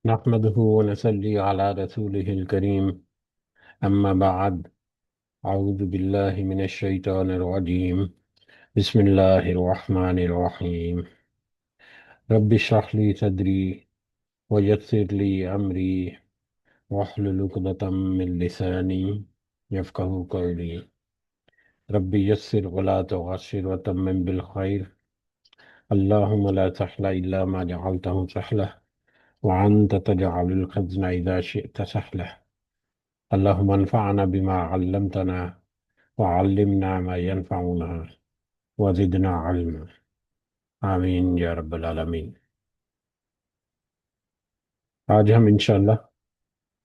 نحمده ونصلي على رسوله الكريم أما بعد. أعوذ بالله من الشيطان الرجيم. بسم الله الرحمن الرحيم. رب اشرح لي صدري ويسر لي أمري واحلل عقدة من لساني يفقهوا قولي. رب يسر ولا تعسر وتمم بالخير. اللهم لا سهل إلا ما جعلته سهلا وأنت تجعل الحزن إذا شئت سهلا. اللهم انفعنا بما علمتنا وعلمنا ما ينفعنا وزدنا علما. آمین یا رب العالمین۔ آج ہم انشاءاللہ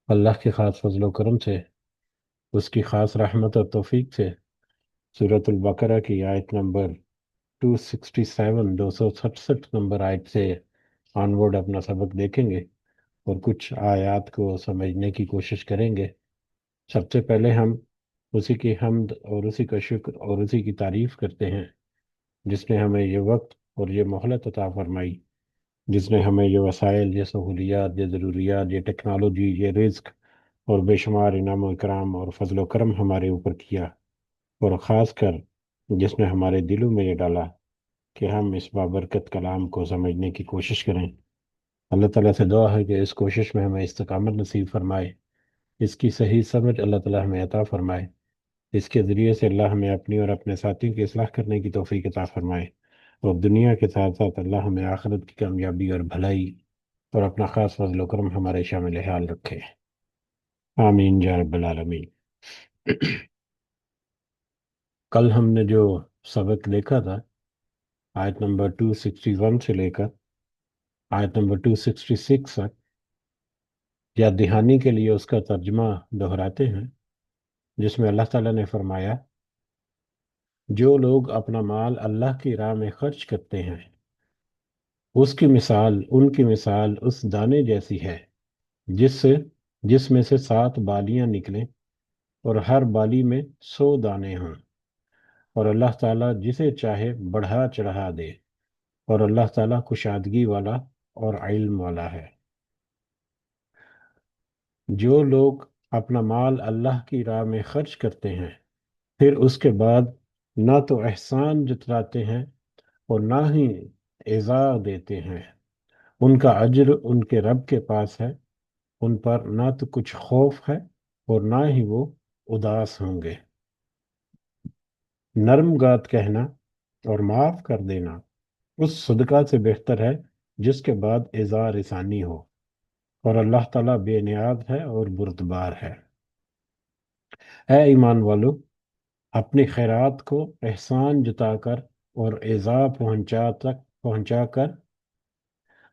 اللہ کے خاص فضل و کرم سے، اس کی خاص رحمت اور توفیق سے، سورۃ البقرہ کی آیت نمبر 267 267 نمبر آیت سے آنورڈ اپنا سبق دیکھیں گے اور کچھ آیات کو سمجھنے کی کوشش کریں گے۔ سب سے پہلے ہم اسی کی حمد اور اسی کا شکر اور اسی کی تعریف کرتے ہیں جس نے ہمیں یہ وقت اور یہ مہلت عطا فرمائی، جس نے ہمیں یہ وسائل، یہ سہولیات، یہ ضروریات، یہ ٹیکنالوجی، یہ رزق اور بے شمار انعام و اکرام اور فضل و کرم ہمارے اوپر کیا، اور خاص کر جس نے ہمارے دلوں میں یہ ڈالا کہ ہم اس بابرکت کلام کو سمجھنے کی کوشش کریں۔ اللہ تعالیٰ سے دعا ہے کہ اس کوشش میں ہمیں استقامت نصیب فرمائے، اس کی صحیح سمجھ اللہ تعالیٰ ہمیں عطا فرمائے، اس کے ذریعے سے اللہ ہمیں اپنی اور اپنے ساتھیوں کی اصلاح کرنے کی توفیق عطا فرمائے، اور دنیا کے ساتھ ساتھ اللہ ہمیں آخرت کی کامیابی اور بھلائی اور اپنا خاص فضل و کرم ہمارے شامل حال رکھے۔ آمین یا رب العالمین۔ کل ہم نے جو سبق دیکھا تھا آیت نمبر 261 سے لے کر آیت نمبر 266 تک، یاد دہانی کے لیے اس کا ترجمہ دہراتے ہیں، جس میں اللہ تعالیٰ نے فرمایا، جو لوگ اپنا مال اللہ کی راہ میں خرچ کرتے ہیں ان کی مثال اس دانے جیسی ہے جس میں سے 7 بالیاں نکلیں اور ہر بالی میں 100 دانے ہوں، اور اللہ تعالیٰ جسے چاہے بڑھا چڑھا دے، اور اللہ تعالیٰ کشادگی والا اور علم والا ہے۔ جو لوگ اپنا مال اللہ کی راہ میں خرچ کرتے ہیں پھر اس کے بعد نہ تو احسان جتلاتے ہیں اور نہ ہی ایذا دیتے ہیں، ان کا اجر ان کے رب کے پاس ہے، ان پر نہ تو کچھ خوف ہے اور نہ ہی وہ اداس ہوں گے۔ نرم بات کہنا اور معاف کر دینا اس صدقہ سے بہتر ہے جس کے بعد اظہار رسانی ہو، اور اللہ تعالیٰ بے نیاز ہے اور بردبار ہے۔ اے ایمان والو، اپنی خیرات کو احسان جتا کر اور ایذا پہنچا کر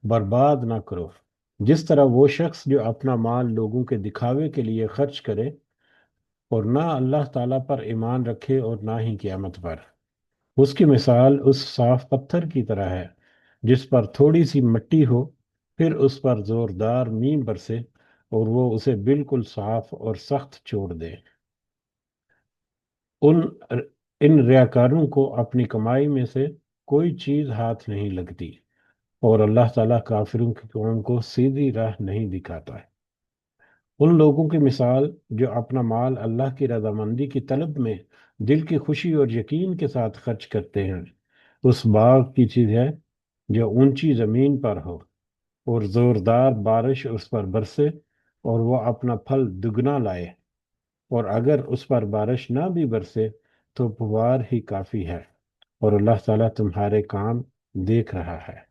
برباد نہ کرو، جس طرح وہ شخص جو اپنا مال لوگوں کے دکھاوے کے لیے خرچ کرے اور نہ اللہ تعالیٰ پر ایمان رکھے اور نہ ہی قیامت پر۔ اس کی مثال اس صاف پتھر کی طرح ہے جس پر تھوڑی سی مٹی ہو، پھر اس پر زوردار میم برسے اور وہ اسے بالکل صاف اور سخت چھوڑ دے۔ ان ان ریاکاروں کو اپنی کمائی میں سے کوئی چیز ہاتھ نہیں لگتی، اور اللہ تعالیٰ کافروں کی قوم کو سیدھی راہ نہیں دکھاتا ہے۔ ان لوگوں کی مثال جو اپنا مال اللہ کی رضامندی کی طلب میں دل کی خوشی اور یقین کے ساتھ خرچ کرتے ہیں، اس باغ کی چیز ہے جو اونچی زمین پر ہو اور زوردار بارش اس پر برسے اور وہ اپنا پھل دگنا لائے، اور اگر اس پر بارش نہ بھی برسے تو پوار ہی کافی ہے، اور اللہ تعالیٰ تمہارے کام دیکھ رہا ہے۔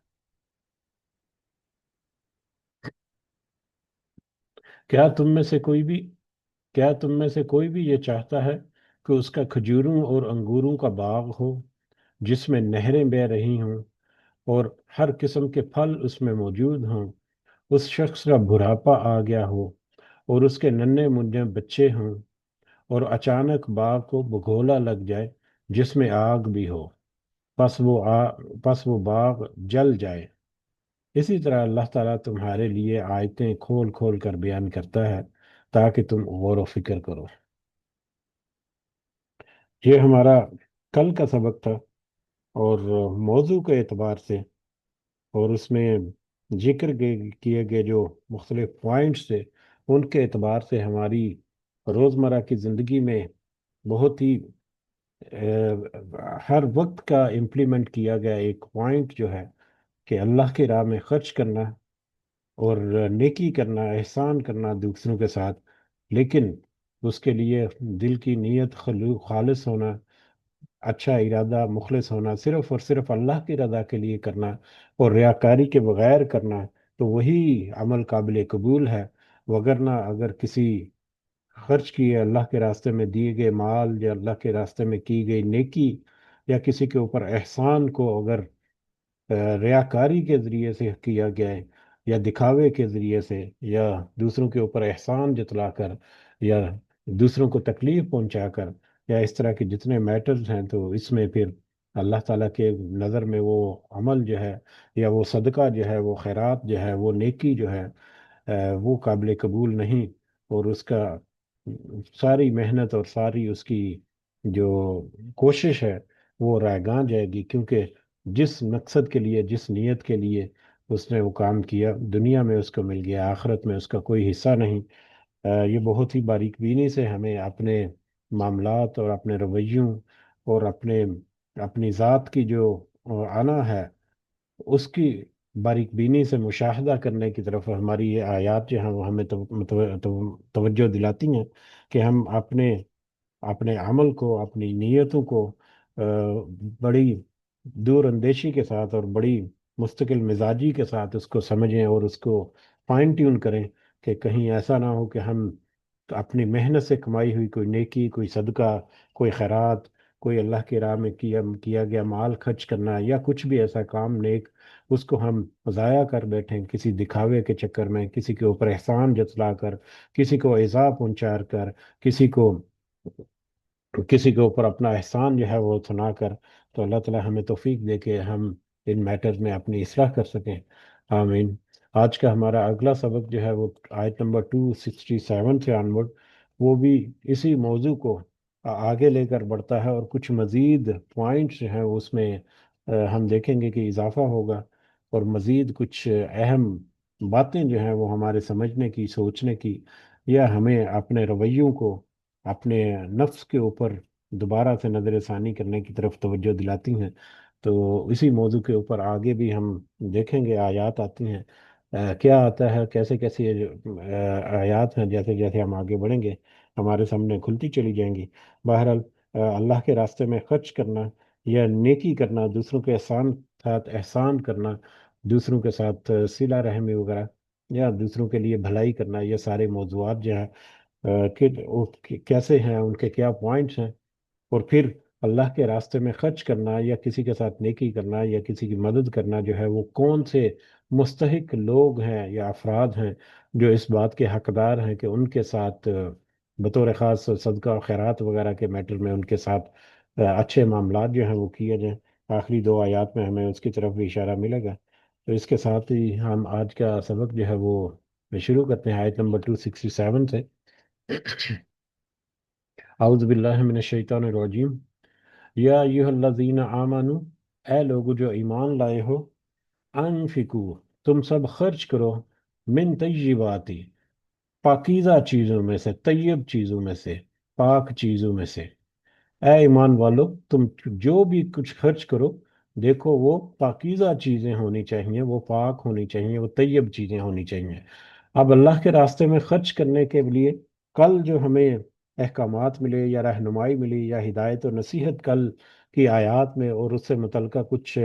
کیا تم میں سے کوئی بھی کیا تم میں سے کوئی بھی یہ چاہتا ہے کہ اس کا کھجوروں اور انگوروں کا باغ ہو جس میں نہریں بہہ رہی ہوں اور ہر قسم کے پھل اس میں موجود ہوں؟ اس شخص کا بڑھاپا آ گیا ہو اور اس کے ننھے منھے بچے ہوں، اور اچانک باغ کو بگولا لگ جائے جس میں آگ بھی ہو، پس وہ باغ جل جائے۔ اسی طرح اللہ تعالیٰ تمہارے لیے آیتیں کھول کھول کر بیان کرتا ہے تاکہ تم غور و فکر کرو۔ یہ ہمارا کل کا سبق تھا، اور موضوع کے اعتبار سے اور اس میں ذکر کیے گئے جو مختلف پوائنٹس تھے، ان کے اعتبار سے ہماری روزمرہ کی زندگی میں بہت ہی ہر وقت کا امپلیمنٹ کیا گیا ایک پوائنٹ جو ہے کہ اللہ کی راہ میں خرچ کرنا اور نیکی کرنا، احسان کرنا دوسروں کے ساتھ، لیکن اس کے لیے دل کی نیت خالص ہونا، اچھا ارادہ مخلص ہونا، صرف اور صرف اللہ کی رضا کے لیے کرنا اور ریاکاری کے بغیر کرنا، تو وہی عمل قابل قبول ہے۔ وگرنہ اگر کسی خرچ کیے اللہ کے راستے میں دیے گئے مال یا اللہ کے راستے میں کی گئی نیکی یا کسی کے اوپر احسان کو اگر ریاکاری کے ذریعے سے کیا گیا ہے، یا دکھاوے کے ذریعے سے، یا دوسروں کے اوپر احسان جتلا کر، یا دوسروں کو تکلیف پہنچا کر، یا اس طرح کے جتنے میٹرز ہیں، تو اس میں پھر اللہ تعالیٰ کے نظر میں وہ عمل جو ہے، یا وہ صدقہ جو ہے، وہ خیرات جو ہے، وہ نیکی جو ہے، وہ قابل قبول نہیں، اور اس کا ساری محنت اور ساری اس کی جو کوشش ہے وہ رائگاں جائے گی، کیونکہ جس مقصد کے لیے، جس نیت کے لیے اس نے وہ کام کیا، دنیا میں اس کو مل گیا، آخرت میں اس کا کوئی حصہ نہیں۔ یہ بہت ہی باریک بینی سے ہمیں اپنے معاملات اور اپنے رویوں اور اپنی ذات کی جو آنا ہے، اس کی باریک بینی سے مشاہدہ کرنے کی طرف ہماری یہ آیات جو ہیں وہ ہمیں توجہ دلاتی ہیں کہ ہم اپنے اپنے عمل کو، اپنی نیتوں کو آ، بڑی دور اندیشی کے ساتھ اور بڑی مستقل مزاجی کے ساتھ اس کو سمجھیں اور اس کو فائن ٹیون کریں، کہ کہیں ایسا نہ ہو کہ ہم اپنی محنت سے کمائی ہوئی کوئی نیکی، کوئی صدقہ، کوئی خیرات، کوئی اللہ کی راہ میں کیا گیا مال خرچ کرنا، یا کچھ بھی ایسا کام نیک، اس کو ہم ضائع کر بیٹھیں کسی دکھاوے کے چکر میں، کسی کے اوپر احسان جتلا کر، کسی کو ایذا پہنچا کر، کسی کو کسی کے اوپر اپنا احسان جو ہے وہ سنا کر۔ تو اللہ تعالی ہمیں توفیق دے کہ ہم ان میٹرز میں اپنی اصلاح کر سکیں، آمین۔ آج کا ہمارا اگلا سبق جو ہے وہ آیت نمبر 267 سے آنورڈ، وہ بھی اسی موضوع کو آگے لے کر بڑھتا ہے، اور کچھ مزید پوائنٹس جو ہیں اس میں ہم دیکھیں گے کہ اضافہ ہوگا، اور مزید کچھ اہم باتیں جو ہیں وہ ہمارے سمجھنے کی، سوچنے کی، یا ہمیں اپنے رویوں کو، اپنے نفس کے اوپر دوبارہ سے نظر ثانی کرنے کی طرف توجہ دلاتی ہیں۔ تو اسی موضوع کے اوپر آگے بھی ہم دیکھیں گے، آیات آتی ہیں، کیا آتا ہے، کیسے کیسے آیات ہیں، جیسے جیسے ہم آگے بڑھیں گے ہمارے سامنے کھلتی چلی جائیں گی۔ بہرحال اللہ کے راستے میں خرچ کرنا یا نیکی کرنا، دوسروں کے ساتھ احسان کرنا، دوسروں کے ساتھ صلہ رحمی وغیرہ، یا دوسروں کے لیے بھلائی کرنا، یہ سارے موضوعات جو ہیں کہ وہ کیسے ہیں، ان کے کیا پوائنٹس ہیں، اور پھر اللہ کے راستے میں خرچ کرنا یا کسی کے ساتھ نیکی کرنا یا کسی کی مدد کرنا جو ہے وہ کون سے مستحق لوگ ہیں یا افراد ہیں جو اس بات کے حقدار ہیں کہ ان کے ساتھ بطور خاص صدقہ و خیرات وغیرہ کے میٹر میں ان کے ساتھ اچھے معاملات جو ہیں وہ کیے جائیں۔ آخری دو آیات میں ہمیں اس کی طرف بھی اشارہ ملے گا۔ تو اس کے ساتھ ہی ہم آج کا سبق جو ہے وہ شروع کرتے ہیں آیت نمبر 267 سے۔ اعوذ باللہ من الشیطان الرجیم۔ یا ایہا الذین آمنو، اے لوگو جو ایمان لائے ہو، انفقو، تم سب خرچ کرو، من طیباتی، پاکیزہ چیزوں میں سے، طیب چیزوں میں سے، پاک چیزوں میں سے۔ اے ایمان والو، تم جو بھی کچھ خرچ کرو، دیکھو وہ پاکیزہ چیزیں ہونی چاہیے، وہ پاک ہونی چاہیے، وہ طیب چیزیں ہونی چاہیے۔ اب اللہ کے راستے میں خرچ کرنے کے لیے کل جو ہمیں احکامات ملے یا رہنمائی ملی یا ہدایت و نصیحت کل کی آیات میں، اور اس سے متعلقہ کچھ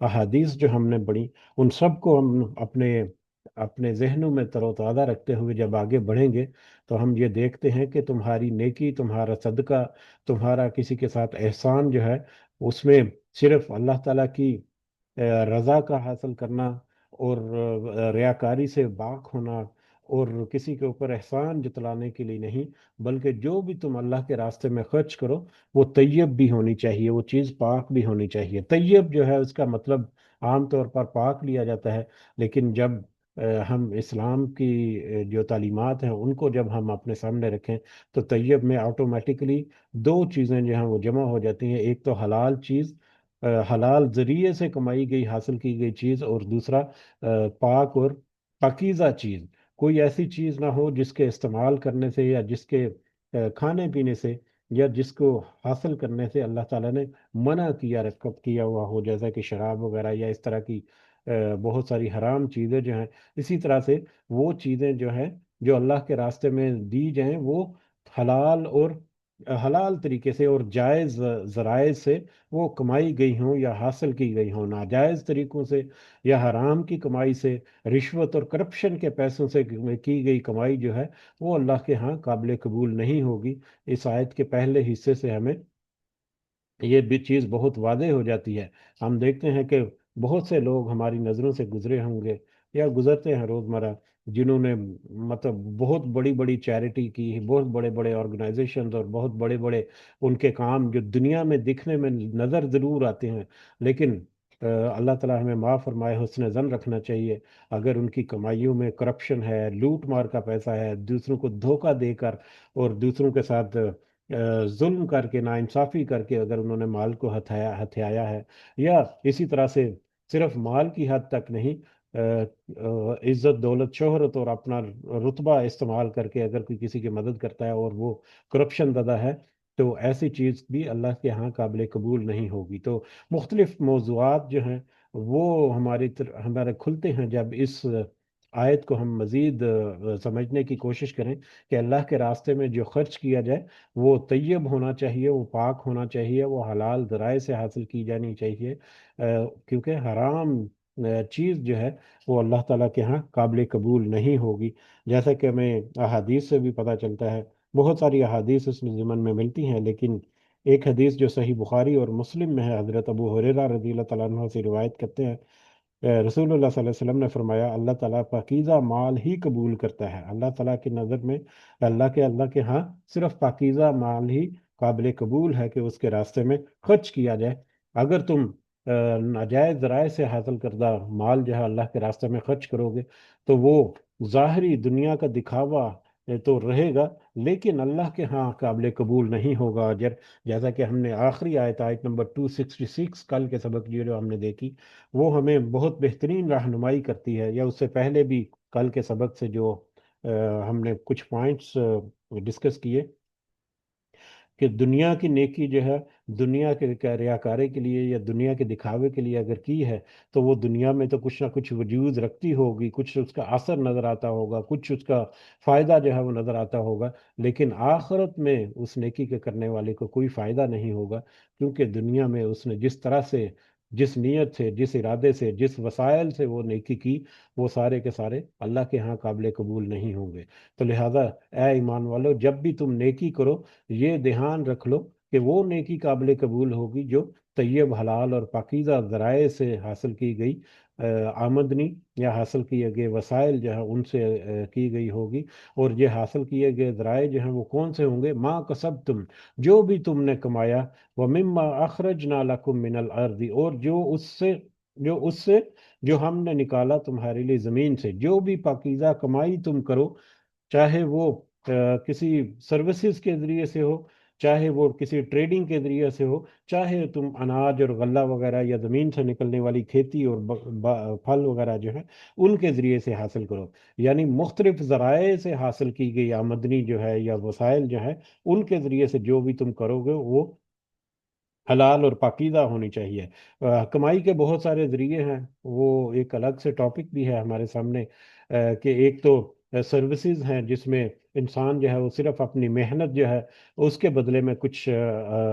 احادیث جو ہم نے پڑھی، ان سب کو ہم اپنے اپنے ذہنوں میں تر و تازہ رکھتے ہوئے جب آگے بڑھیں گے، تو ہم یہ دیکھتے ہیں کہ تمہاری نیکی، تمہارا صدقہ، تمہارا کسی کے ساتھ احسان جو ہے، اس میں صرف اللہ تعالیٰ کی رضا کا حاصل کرنا، اور ریاکاری سے پاک ہونا، اور کسی کے اوپر احسان جتلانے کے لیے نہیں، بلکہ جو بھی تم اللہ کے راستے میں خرچ کرو وہ طیب بھی ہونی چاہیے، وہ چیز پاک بھی ہونی چاہیے۔ طیب جو ہے اس کا مطلب عام طور پر پاک لیا جاتا ہے، لیکن جب ہم اسلام کی جو تعلیمات ہیں ان کو جب ہم اپنے سامنے رکھیں، تو طیب میں آٹومیٹکلی دو چیزیں جو ہیں وہ جمع ہو جاتی ہیں، ایک تو حلال چیز، حلال ذریعے سے کمائی گئی حاصل کی گئی چیز، اور دوسرا پاک اور پاکیزہ چیز۔ کوئی ایسی چیز نہ ہو جس کے استعمال کرنے سے یا جس کے کھانے پینے سے یا جس کو حاصل کرنے سے اللہ تعالیٰ نے منع کیا رکب کیا ہوا ہو، جیسا کہ شراب وغیرہ یا اس طرح کی بہت ساری حرام چیزیں جو ہیں۔ اسی طرح سے وہ چیزیں جو ہیں جو اللہ کے راستے میں دی جائیں، وہ حلال اور حلال طریقے سے اور جائز ذرائع سے وہ کمائی گئی ہوں یا حاصل کی گئی ہوں، ناجائز طریقوں سے یا حرام کی کمائی سے، رشوت اور کرپشن کے پیسوں سے کی گئی کمائی جو ہے، وہ اللہ کے ہاں قابل قبول نہیں ہوگی۔ اس آیت کے پہلے حصے سے ہمیں یہ بھی چیز بہت واضح ہو جاتی ہے۔ ہم دیکھتے ہیں کہ بہت سے لوگ ہماری نظروں سے گزرے ہوں گے یا گزرتے ہیں روزمرہ، جنہوں نے مطلب بہت بڑی بڑی چیریٹی کی، بہت بڑے بڑے آرگنائزیشنز اور بہت بڑے بڑے ان کے کام جو دنیا میں دکھنے میں نظر ضرور آتے ہیں، لیکن اللہ تعالیٰ ہمیں معاف فرمائے، حسن ظن رکھنا چاہیے۔ اگر ان کی کمائیوں میں کرپشن ہے، لوٹ مار کا پیسہ ہے، دوسروں کو دھوکہ دے کر اور دوسروں کے ساتھ ظلم کر کے، ناانصافی کر کے اگر انہوں نے مال کو ہتھیایا ہے، یا اسی طرح سے صرف مال کی حد تک نہیں، عزت دولت شہرت اور اپنا رتبہ استعمال کر کے اگر کوئی کسی کی مدد کرتا ہے اور وہ کرپشن زدہ ہے، تو ایسی چیز بھی اللہ کے ہاں قابل قبول نہیں ہوگی۔ تو مختلف موضوعات جو ہیں وہ ہمارے کھلتے ہیں جب اس آیت کو ہم مزید سمجھنے کی کوشش کریں کہ اللہ کے راستے میں جو خرچ کیا جائے وہ طیب ہونا چاہیے، وہ پاک ہونا چاہیے، وہ حلال ذرائع سے حاصل کی جانی چاہیے، کیونکہ حرام چیز جو ہے وہ اللہ تعالیٰ کے ہاں قابل قبول نہیں ہوگی۔ جیسا کہ ہمیں احادیث سے بھی پتہ چلتا ہے، بہت ساری احادیث اس میں ضمن میں ملتی ہیں، لیکن ایک حدیث جو صحیح بخاری اور مسلم میں ہے، حضرت ابو ہریرہ رضی اللہ تعالیٰ عنہ سے روایت کرتے ہیں، رسول اللہ صلی اللہ علیہ وسلم نے فرمایا اللہ تعالیٰ پاکیزہ مال ہی قبول کرتا ہے۔ اللہ تعالیٰ کی نظر میں اللہ کے ہاں صرف پاکیزہ مال ہی قابل قبول ہے کہ اس کے راستے میں خرچ کیا جائے۔ اگر تم ناجائز ذرائع سے حاصل کردہ مال جو ہے اللہ کے راستے میں خرچ کرو گے، تو وہ ظاہری دنیا کا دکھاوا تو رہے گا، لیکن اللہ کے ہاں قابل قبول نہیں ہوگا۔ جیسا کہ ہم نے آخری آیت نمبر 266 کل کے سبق جو ہم نے دیکھی، وہ ہمیں بہت بہترین رہنمائی کرتی ہے، یا اس سے پہلے بھی کل کے سبق سے جو ہم نے کچھ پوائنٹس ڈسکس کیے کہ دنیا کی نیکی جو ہے دنیا کے ریاکاری کے لیے یا دنیا کے دکھاوے کے لیے اگر کی ہے، تو وہ دنیا میں تو کچھ نہ کچھ وجود رکھتی ہوگی، کچھ اس کا اثر نظر آتا ہوگا، کچھ اس کا فائدہ جو ہے وہ نظر آتا ہوگا، لیکن آخرت میں اس نیکی کے کرنے والے کو کوئی فائدہ نہیں ہوگا، کیونکہ دنیا میں اس نے جس طرح سے، جس نیت سے، جس ارادے سے، جس وسائل سے وہ نیکی کی، وہ سارے کے سارے اللہ کے ہاں قابل قبول نہیں ہوں گے۔ تو لہذا اے ایمان والو، جب بھی تم نیکی کرو، یہ دھیان رکھ لو کہ وہ نیکی قابل قبول ہوگی جو طیب، حلال اور پاکیزہ ذرائع سے حاصل کی گئی آمدنی یا حاصل کیے گئے وسائل جو ہیں ان سے کی گئی ہوگی۔ اور یہ حاصل کیے گئے ذرائع جو ہیں وہ کون سے ہوں گے؟ ما کسبتم، جو بھی تم نے کمایا، ومما اخرجنا لکم من الارض، اور جو اس سے جو ہم نے نکالا تمہارے لیے زمین سے، جو بھی پاکیزہ کمائی تم کرو، چاہے وہ کسی سروسز کے ذریعے سے ہو، چاہے وہ کسی ٹریڈنگ کے ذریعے سے ہو، چاہے تم اناج اور غلہ وغیرہ یا زمین سے نکلنے والی کھیتی اور پھل وغیرہ جو ہے ان کے ذریعے سے حاصل کرو، یعنی مختلف ذرائع سے حاصل کی گئی آمدنی جو ہے یا وسائل جو ہے ان کے ذریعے سے جو بھی تم کرو گے وہ حلال اور پاکیزہ ہونی چاہیے۔ کمائی کے بہت سارے ذریعے ہیں، وہ ایک الگ سے ٹاپک بھی ہے ہمارے سامنے، کہ ایک تو سروسز ہیں جس میں انسان جو ہے وہ صرف اپنی محنت جو ہے اس کے بدلے میں کچھ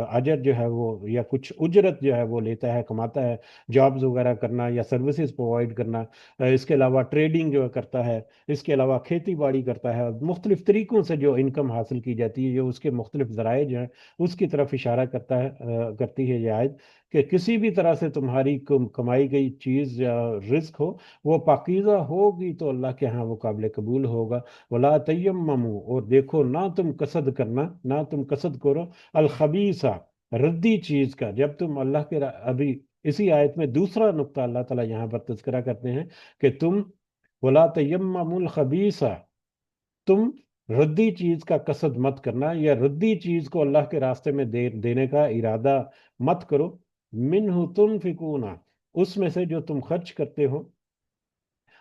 اجر جو ہے وہ یا کچھ اجرت جو ہے وہ لیتا ہے، کماتا ہے، جابز وغیرہ کرنا یا سروسز پرووائڈ کرنا، اس کے علاوہ ٹریڈنگ جو ہے کرتا ہے، اس کے علاوہ کھیتی باڑی کرتا ہے، مختلف طریقوں سے جو انکم حاصل کی جاتی ہے، جو اس کے مختلف ذرائع جو ہیں اس کی طرف اشارہ کرتی ہے یہ آیت، کہ کسی بھی طرح سے تمہاری کمائی گئی چیز یا رزق ہو، وہ پاکیزہ ہوگی تو اللہ کے ہاں وہ قابل قبول ہوگا۔ ولا تیمموا، اور دیکھو نہ تم قصد کرنا، نہ تم قصد کرو الخبیثہ، ردی چیز کا۔ جب تم اللہ کے ابھی اسی آیت میں دوسرا نقطہ اللہ تعالیٰ یہاں پر تذکرہ کرتے ہیں کہ تم ولا تیمموا الخبیثہ، تم ردی چیز کا قصد مت کرنا، یا ردی چیز کو اللہ کے راستے میں دینے کا ارادہ مت کرو، منہ تنفقون، اس میں سے جو تم خرچ کرتے ہو،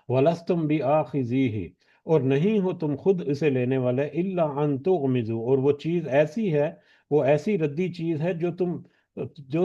وَلَسْتُمْ بِآخِذِيهِ، اور نہیں ہو تم خود اسے لینے والے، إِلَّا أَن تُغْمِضُوا، اور وہ چیز ایسی ہے، وہ ایسی ردی چیز ہے جو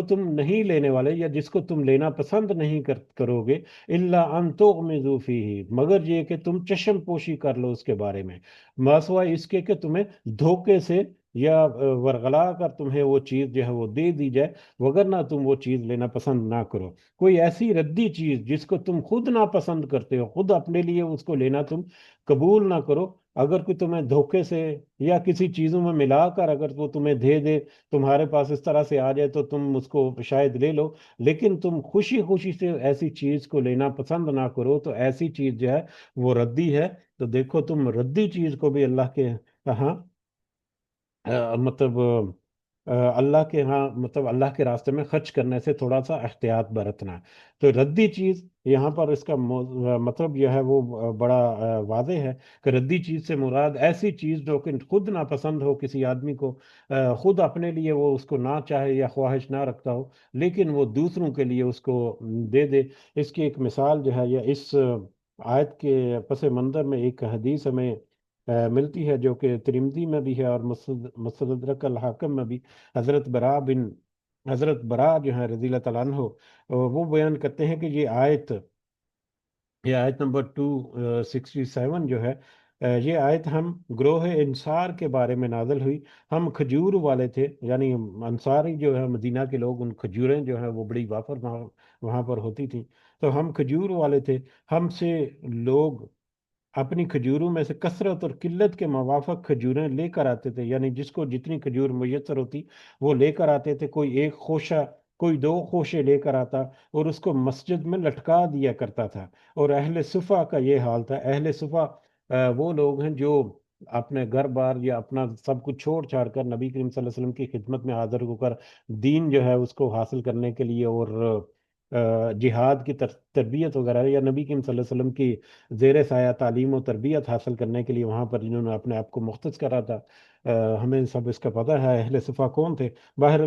تم نہیں لینے والے، یا جس کو تم لینا پسند نہیں کرو گے، إِلَّا أَن تُغْمِضُوا فِيهِ، مگر یہ کہ تم چشم پوشی کر لو اس کے بارے میں، ماسوائے اس کے کہ تمہیں دھوکے سے یا ورغلا کر تمہیں وہ چیز جو ہے وہ دے دی جائے، وگرنہ تم وہ چیز لینا پسند نہ کرو۔ کوئی ایسی ردی چیز جس کو تم خود ناپسند کرتے ہو، خود اپنے لیے اس کو لینا تم قبول نہ کرو، اگر کوئی تمہیں دھوکے سے یا کسی چیزوں میں ملا کر اگر وہ تمہیں دے دے، تمہارے پاس اس طرح سے آ جائے تو تم اس کو شاید لے لو، لیکن تم خوشی خوشی سے ایسی چیز کو لینا پسند نہ کرو، تو ایسی چیز جو ہے وہ ردی ہے۔ تو دیکھو تم ردی چیز کو بھی اللہ کے ہاں مطلب اللہ کے ہاں مطلب اللہ کے راستے میں خرچ کرنے سے تھوڑا سا احتیاط برتنا ہے۔ تو ردی چیز یہاں پر اس کا مطلب یہ ہے وہ بڑا واضح ہے کہ ردی چیز سے مراد ایسی چیز جو کہ خود ناپسند ہو کسی آدمی کو، خود اپنے لیے وہ اس کو نہ چاہے یا خواہش نہ رکھتا ہو، لیکن وہ دوسروں کے لیے اس کو دے دے۔ اس کی ایک مثال جو ہے، یا اس آیت کے پس منظر میں ایک حدیث ہمیں ملتی ہے جو کہ ترمذی میں بھی ہے اور مستدرک الحاکم میں بھی، حضرت برا جو ہے رضی اللہ تعالیٰ عنہ، وہ بیان کرتے ہیں کہ یہ آیت نمبر 267 جو ہے، یہ آیت ہم گروہ انصار کے بارے میں نازل ہوئی۔ ہم کھجور والے تھے، یعنی انصاری جو ہے مدینہ کے لوگ، ان کھجوریں جو ہیں وہ بڑی وافر وہاں پر ہوتی تھیں، تو ہم کھجور والے تھے، ہم سے لوگ اپنی کھجوروں میں سے کثرت اور قلت کے موافق کھجوریں لے کر آتے تھے، یعنی جس کو جتنی کھجور میسر ہوتی وہ لے کر آتے تھے، کوئی ایک خوشہ، کوئی دو خوشے لے کر آتا اور اس کو مسجد میں لٹکا دیا کرتا تھا۔ اور اہل صفا کا یہ حال تھا۔ اہل صفا وہ لوگ ہیں جو اپنے گھر بار یا اپنا سب کچھ چھوڑ چھاڑ کر نبی کریم صلی اللہ علیہ وسلم کی خدمت میں حاضر ہو کر دین جو ہے اس کو حاصل کرنے کے لیے، اور جہاد کی تربیت وغیرہ، یا نبی کریم صلی اللہ علیہ وسلم کی زیر سایہ تعلیم و تربیت حاصل کرنے کے لیے وہاں پر جنہوں نے اپنے آپ کو مختص کرا تھا، ہمیں سب اس کا پتہ ہے اہل صفا کون تھے۔ باہر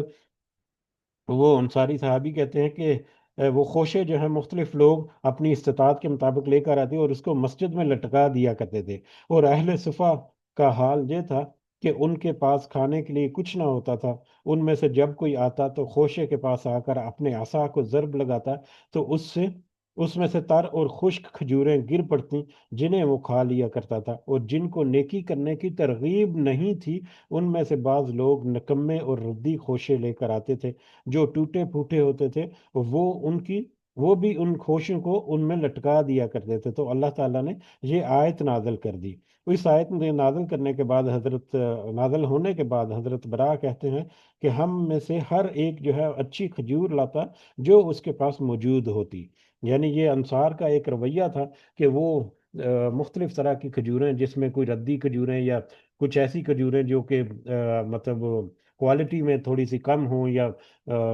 وہ انصاری صحابی کہتے ہیں کہ وہ خوشے جو ہیں مختلف لوگ اپنی استطاعت کے مطابق لے کر آتے اور اس کو مسجد میں لٹکا دیا کرتے تھے، اور اہل صفا کا حال یہ تھا کہ ان کے پاس کھانے کے لیے کچھ نہ ہوتا تھا۔ ان میں سے جب کوئی آتا تو خوشے کے پاس آ کر اپنے عصا کو ضرب لگاتا، تو اس میں سے تر اور خشک کھجوریں گر پڑتی، جنہیں وہ کھا لیا کرتا تھا، اور جن کو نیکی کرنے کی ترغیب نہیں تھی ان میں سے بعض لوگ نکمے اور ردی خوشے لے کر آتے تھے جو ٹوٹے پھوٹے ہوتے تھے، وہ بھی ان خوشوں کو ان میں لٹکا دیا کرتے تھے۔ تو اللہ تعالیٰ نے یہ آیت نازل کر دی۔ اس آیت میں نازل کرنے کے بعد نازل ہونے کے بعد حضرت برا کہتے ہیں کہ ہم میں سے ہر ایک جو ہے اچھی کھجور لاتا جو اس کے پاس موجود ہوتی، یعنی یہ انصار کا ایک رویہ تھا کہ وہ مختلف طرح کی کھجوریں، جس میں کوئی ردی کھجوریں یا کچھ ایسی کھجوریں جو کہ مطلب کوالٹی میں تھوڑی سی کم ہوں، یا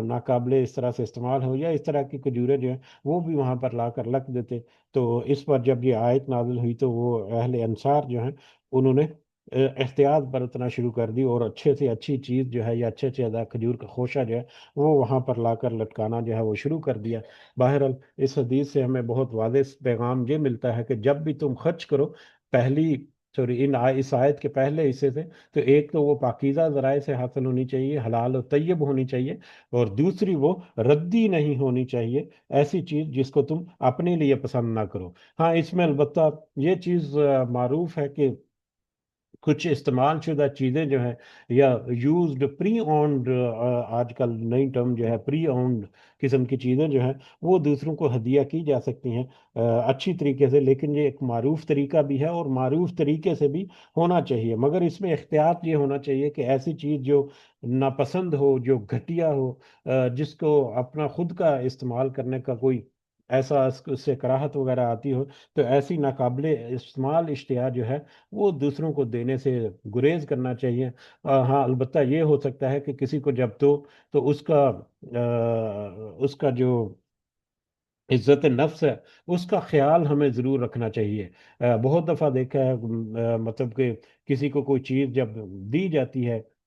ناقابل اس طرح سے استعمال ہو، یا اس طرح کی کھجوریں جو ہیں وہ بھی وہاں پر لا کر رکھ دیتے۔ تو اس پر جب یہ آیت نازل ہوئی تو وہ اہل انصار جو ہیں انہوں نے احتیاط برتنا شروع کر دی، اور اچھے سے اچھی چیز جو ہے یا اچھے سے زیادہ کھجور کا خوشہ جو ہے وہ وہاں پر لا کر لٹکانا جو ہے وہ شروع کر دیا۔ بہرحال اس حدیث سے ہمیں بہت واضح پیغام یہ ملتا ہے کہ جب بھی تم خرچ کرو، پہلی سوری اس آیت کے پہلے حصے سے، تو ایک تو وہ پاکیزہ ذرائع سے حاصل ہونی چاہیے، حلال و طیب ہونی چاہیے، اور دوسری وہ ردی نہیں ہونی چاہیے، ایسی چیز جس کو تم اپنے لیے پسند نہ کرو۔ ہاں اس میں البتہ یہ چیز معروف ہے کہ کچھ استعمال شدہ چیزیں جو ہیں، یا یوزڈ پری اونڈ، آج کل نئی ٹرم جو ہے پری اونڈ قسم کی چیزیں جو ہیں وہ دوسروں کو ہدیہ کی جا سکتی ہیں اچھی طریقے سے، لیکن یہ ایک معروف طریقہ بھی ہے اور معروف طریقے سے بھی ہونا چاہیے، مگر اس میں احتیاط یہ ہونا چاہیے کہ ایسی چیز جو ناپسند ہو، جو گھٹیا ہو، جس کو اپنا خود کا استعمال کرنے کا کوئی ایسا اس سے کراہت وغیرہ آتی ہو، تو ایسی ناقابل استعمال اشتہا جو ہے وہ دوسروں کو دینے سے گریز کرنا چاہیے۔ ہاں البتہ یہ ہو سکتا ہے کہ کسی کو جب تو اس کا جو عزت نفس ہے اس کا خیال ہمیں ضرور رکھنا چاہیے۔ بہت دفعہ دیکھا ہے مطلب کہ کسی کو کوئی چیز جب دی جاتی ہے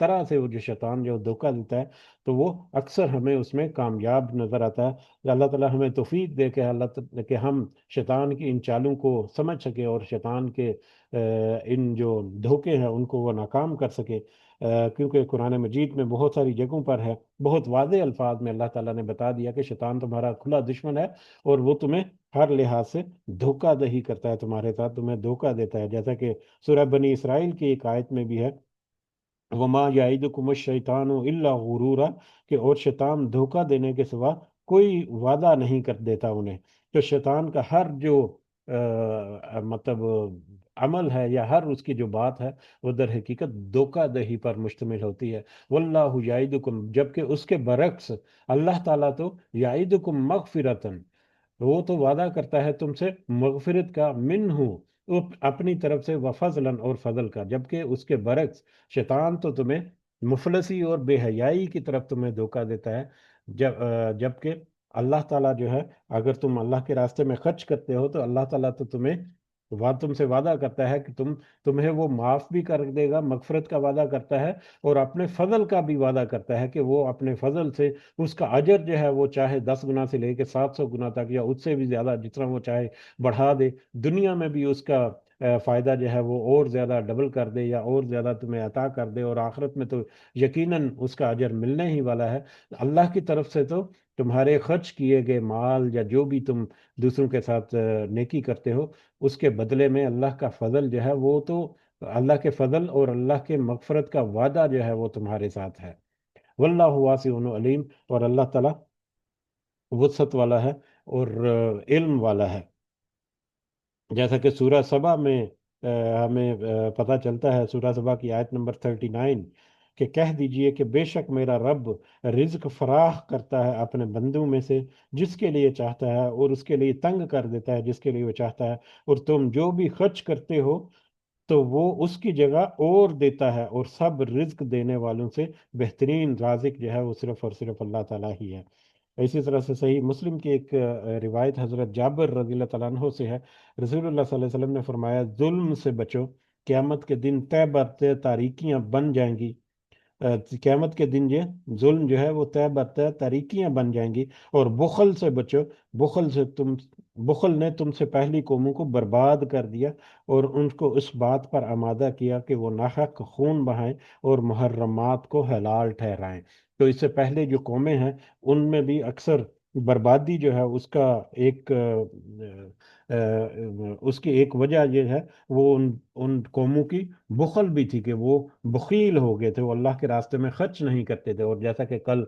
طرح سے وہ جو شیطان جو دھوکہ دیتا ہے تو وہ اکثر ہمیں اس میں کامیاب نظر آتا ہے. کہ اللہ تعالیٰ ہمیں توفیق دے کہ کہ ہم شیطان کی ان چالوں کو سمجھ سکے اور شیطان کے ان جو دھوکے ہیں ان کو وہ ناکام کر سکے. کیونکہ قرآن مجید میں بہت ساری جگہوں پر ہے، بہت واضح الفاظ میں اللہ تعالیٰ نے بتا دیا کہ شیطان تمہارا کھلا دشمن ہے اور وہ تمہیں ہر لحاظ سے دھوکہ دہی کرتا ہے، تمہارے ساتھ تمہیں دھوکہ دیتا ہے. جیسا کہ سورہ بنی اسرائیل کی ایک آیت میں بھی ہے، وما یعیدکم الشیطان الا غرورا، کہ اور شیطان دھوکہ دینے کے سوا کوئی وعدہ نہیں کر دیتا انہیں. تو شیطان کا ہر جو مطلب عمل ہے یا ہر اس کی جو بات ہے وہ در حقیقت دھوکہ دہی پر مشتمل ہوتی ہے. واللہ یعیدکم، جبکہ اس کے برعکس اللہ تعالیٰ تو یعیدکم مغفرتن، وہ تو وعدہ کرتا ہے تم سے مغفرت کا، من ہوں اپنی طرف سے، وفضلاً اور فضل کا. جبکہ اس کے برعکس شیطان تو تمہیں مفلسی اور بے حیائی کی طرف تمہیں دھوکہ دیتا ہے. جبکہ اللہ تعالیٰ جو ہے، اگر تم اللہ کے راستے میں خرچ کرتے ہو تو اللہ تعالیٰ تو تم سے وعدہ کرتا ہے کہ تمہیں وہ معاف بھی کر دے گا، مغفرت کا وعدہ کرتا ہے، اور اپنے فضل کا بھی وعدہ کرتا ہے کہ وہ اپنے فضل سے اس کا اجر جو ہے وہ چاہے 10 گنا سے لے کے 700 گنا تک یا اس سے بھی زیادہ جتنا وہ چاہے بڑھا دے. دنیا میں بھی اس کا فائدہ جو ہے وہ اور زیادہ ڈبل کر دے یا اور زیادہ تمہیں عطا کر دے، اور آخرت میں تو یقیناً اس کا اجر ملنے ہی والا ہے. اللہ کی طرف سے تو تمہارے خرچ کیے گئے مال یا جو بھی تم دوسروں کے ساتھ نیکی کرتے ہو، اس کے بدلے میں اللہ کا فضل جو ہے وہ تو، اللہ کے فضل اور اللہ کے مغفرت کا وعدہ جو ہے وہ تمہارے ساتھ ہے. واللہ واسع علیم، اور اللہ تعالیٰ وسعت والا ہے اور علم والا ہے. جیسا کہ سورہ سبا میں ہمیں پتہ چلتا ہے، سورہ سبا کی آیت نمبر 39، کہ کہہ دیجئے کہ بے شک میرا رب رزق فراخ کرتا ہے اپنے بندوں میں سے جس کے لیے چاہتا ہے، اور اس کے لیے تنگ کر دیتا ہے جس کے لیے وہ چاہتا ہے، اور تم جو بھی خرچ کرتے ہو تو وہ اس کی جگہ اور دیتا ہے، اور سب رزق دینے والوں سے بہترین رازق جو ہے وہ صرف اور صرف اللہ تعالیٰ ہی ہے. اسی طرح سے صحیح مسلم کی ایک روایت حضرت جابر رضی اللہ تعالیٰ عنہ سے ہے، رسول اللہ صلی اللہ علیہ وسلم نے فرمایا، ظلم سے بچو، قیامت کے دن طے بر طے تاریکیاں بن جائیں گی. قیامت کے دن یہ ظلم جو ہے وہ طے بر طے تاریکیاں بن جائیں گی. اور بخل سے بچو، بخل سے بخل نے تم سے پہلی قوموں کو برباد کر دیا، اور ان کو اس بات پر آمادہ کیا کہ وہ ناحق خون بہائیں اور محرمات کو حلال ٹھہرائیں. تو اس سے پہلے جو قومیں ہیں ان میں بھی اکثر بربادی جو ہے اس کا ایک اس کی ایک وجہ یہ ہے، وہ ان قوموں کی بخل بھی تھی کہ وہ بخیل ہو گئے تھے، وہ اللہ کے راستے میں خرچ نہیں کرتے تھے. اور جیسا کہ کل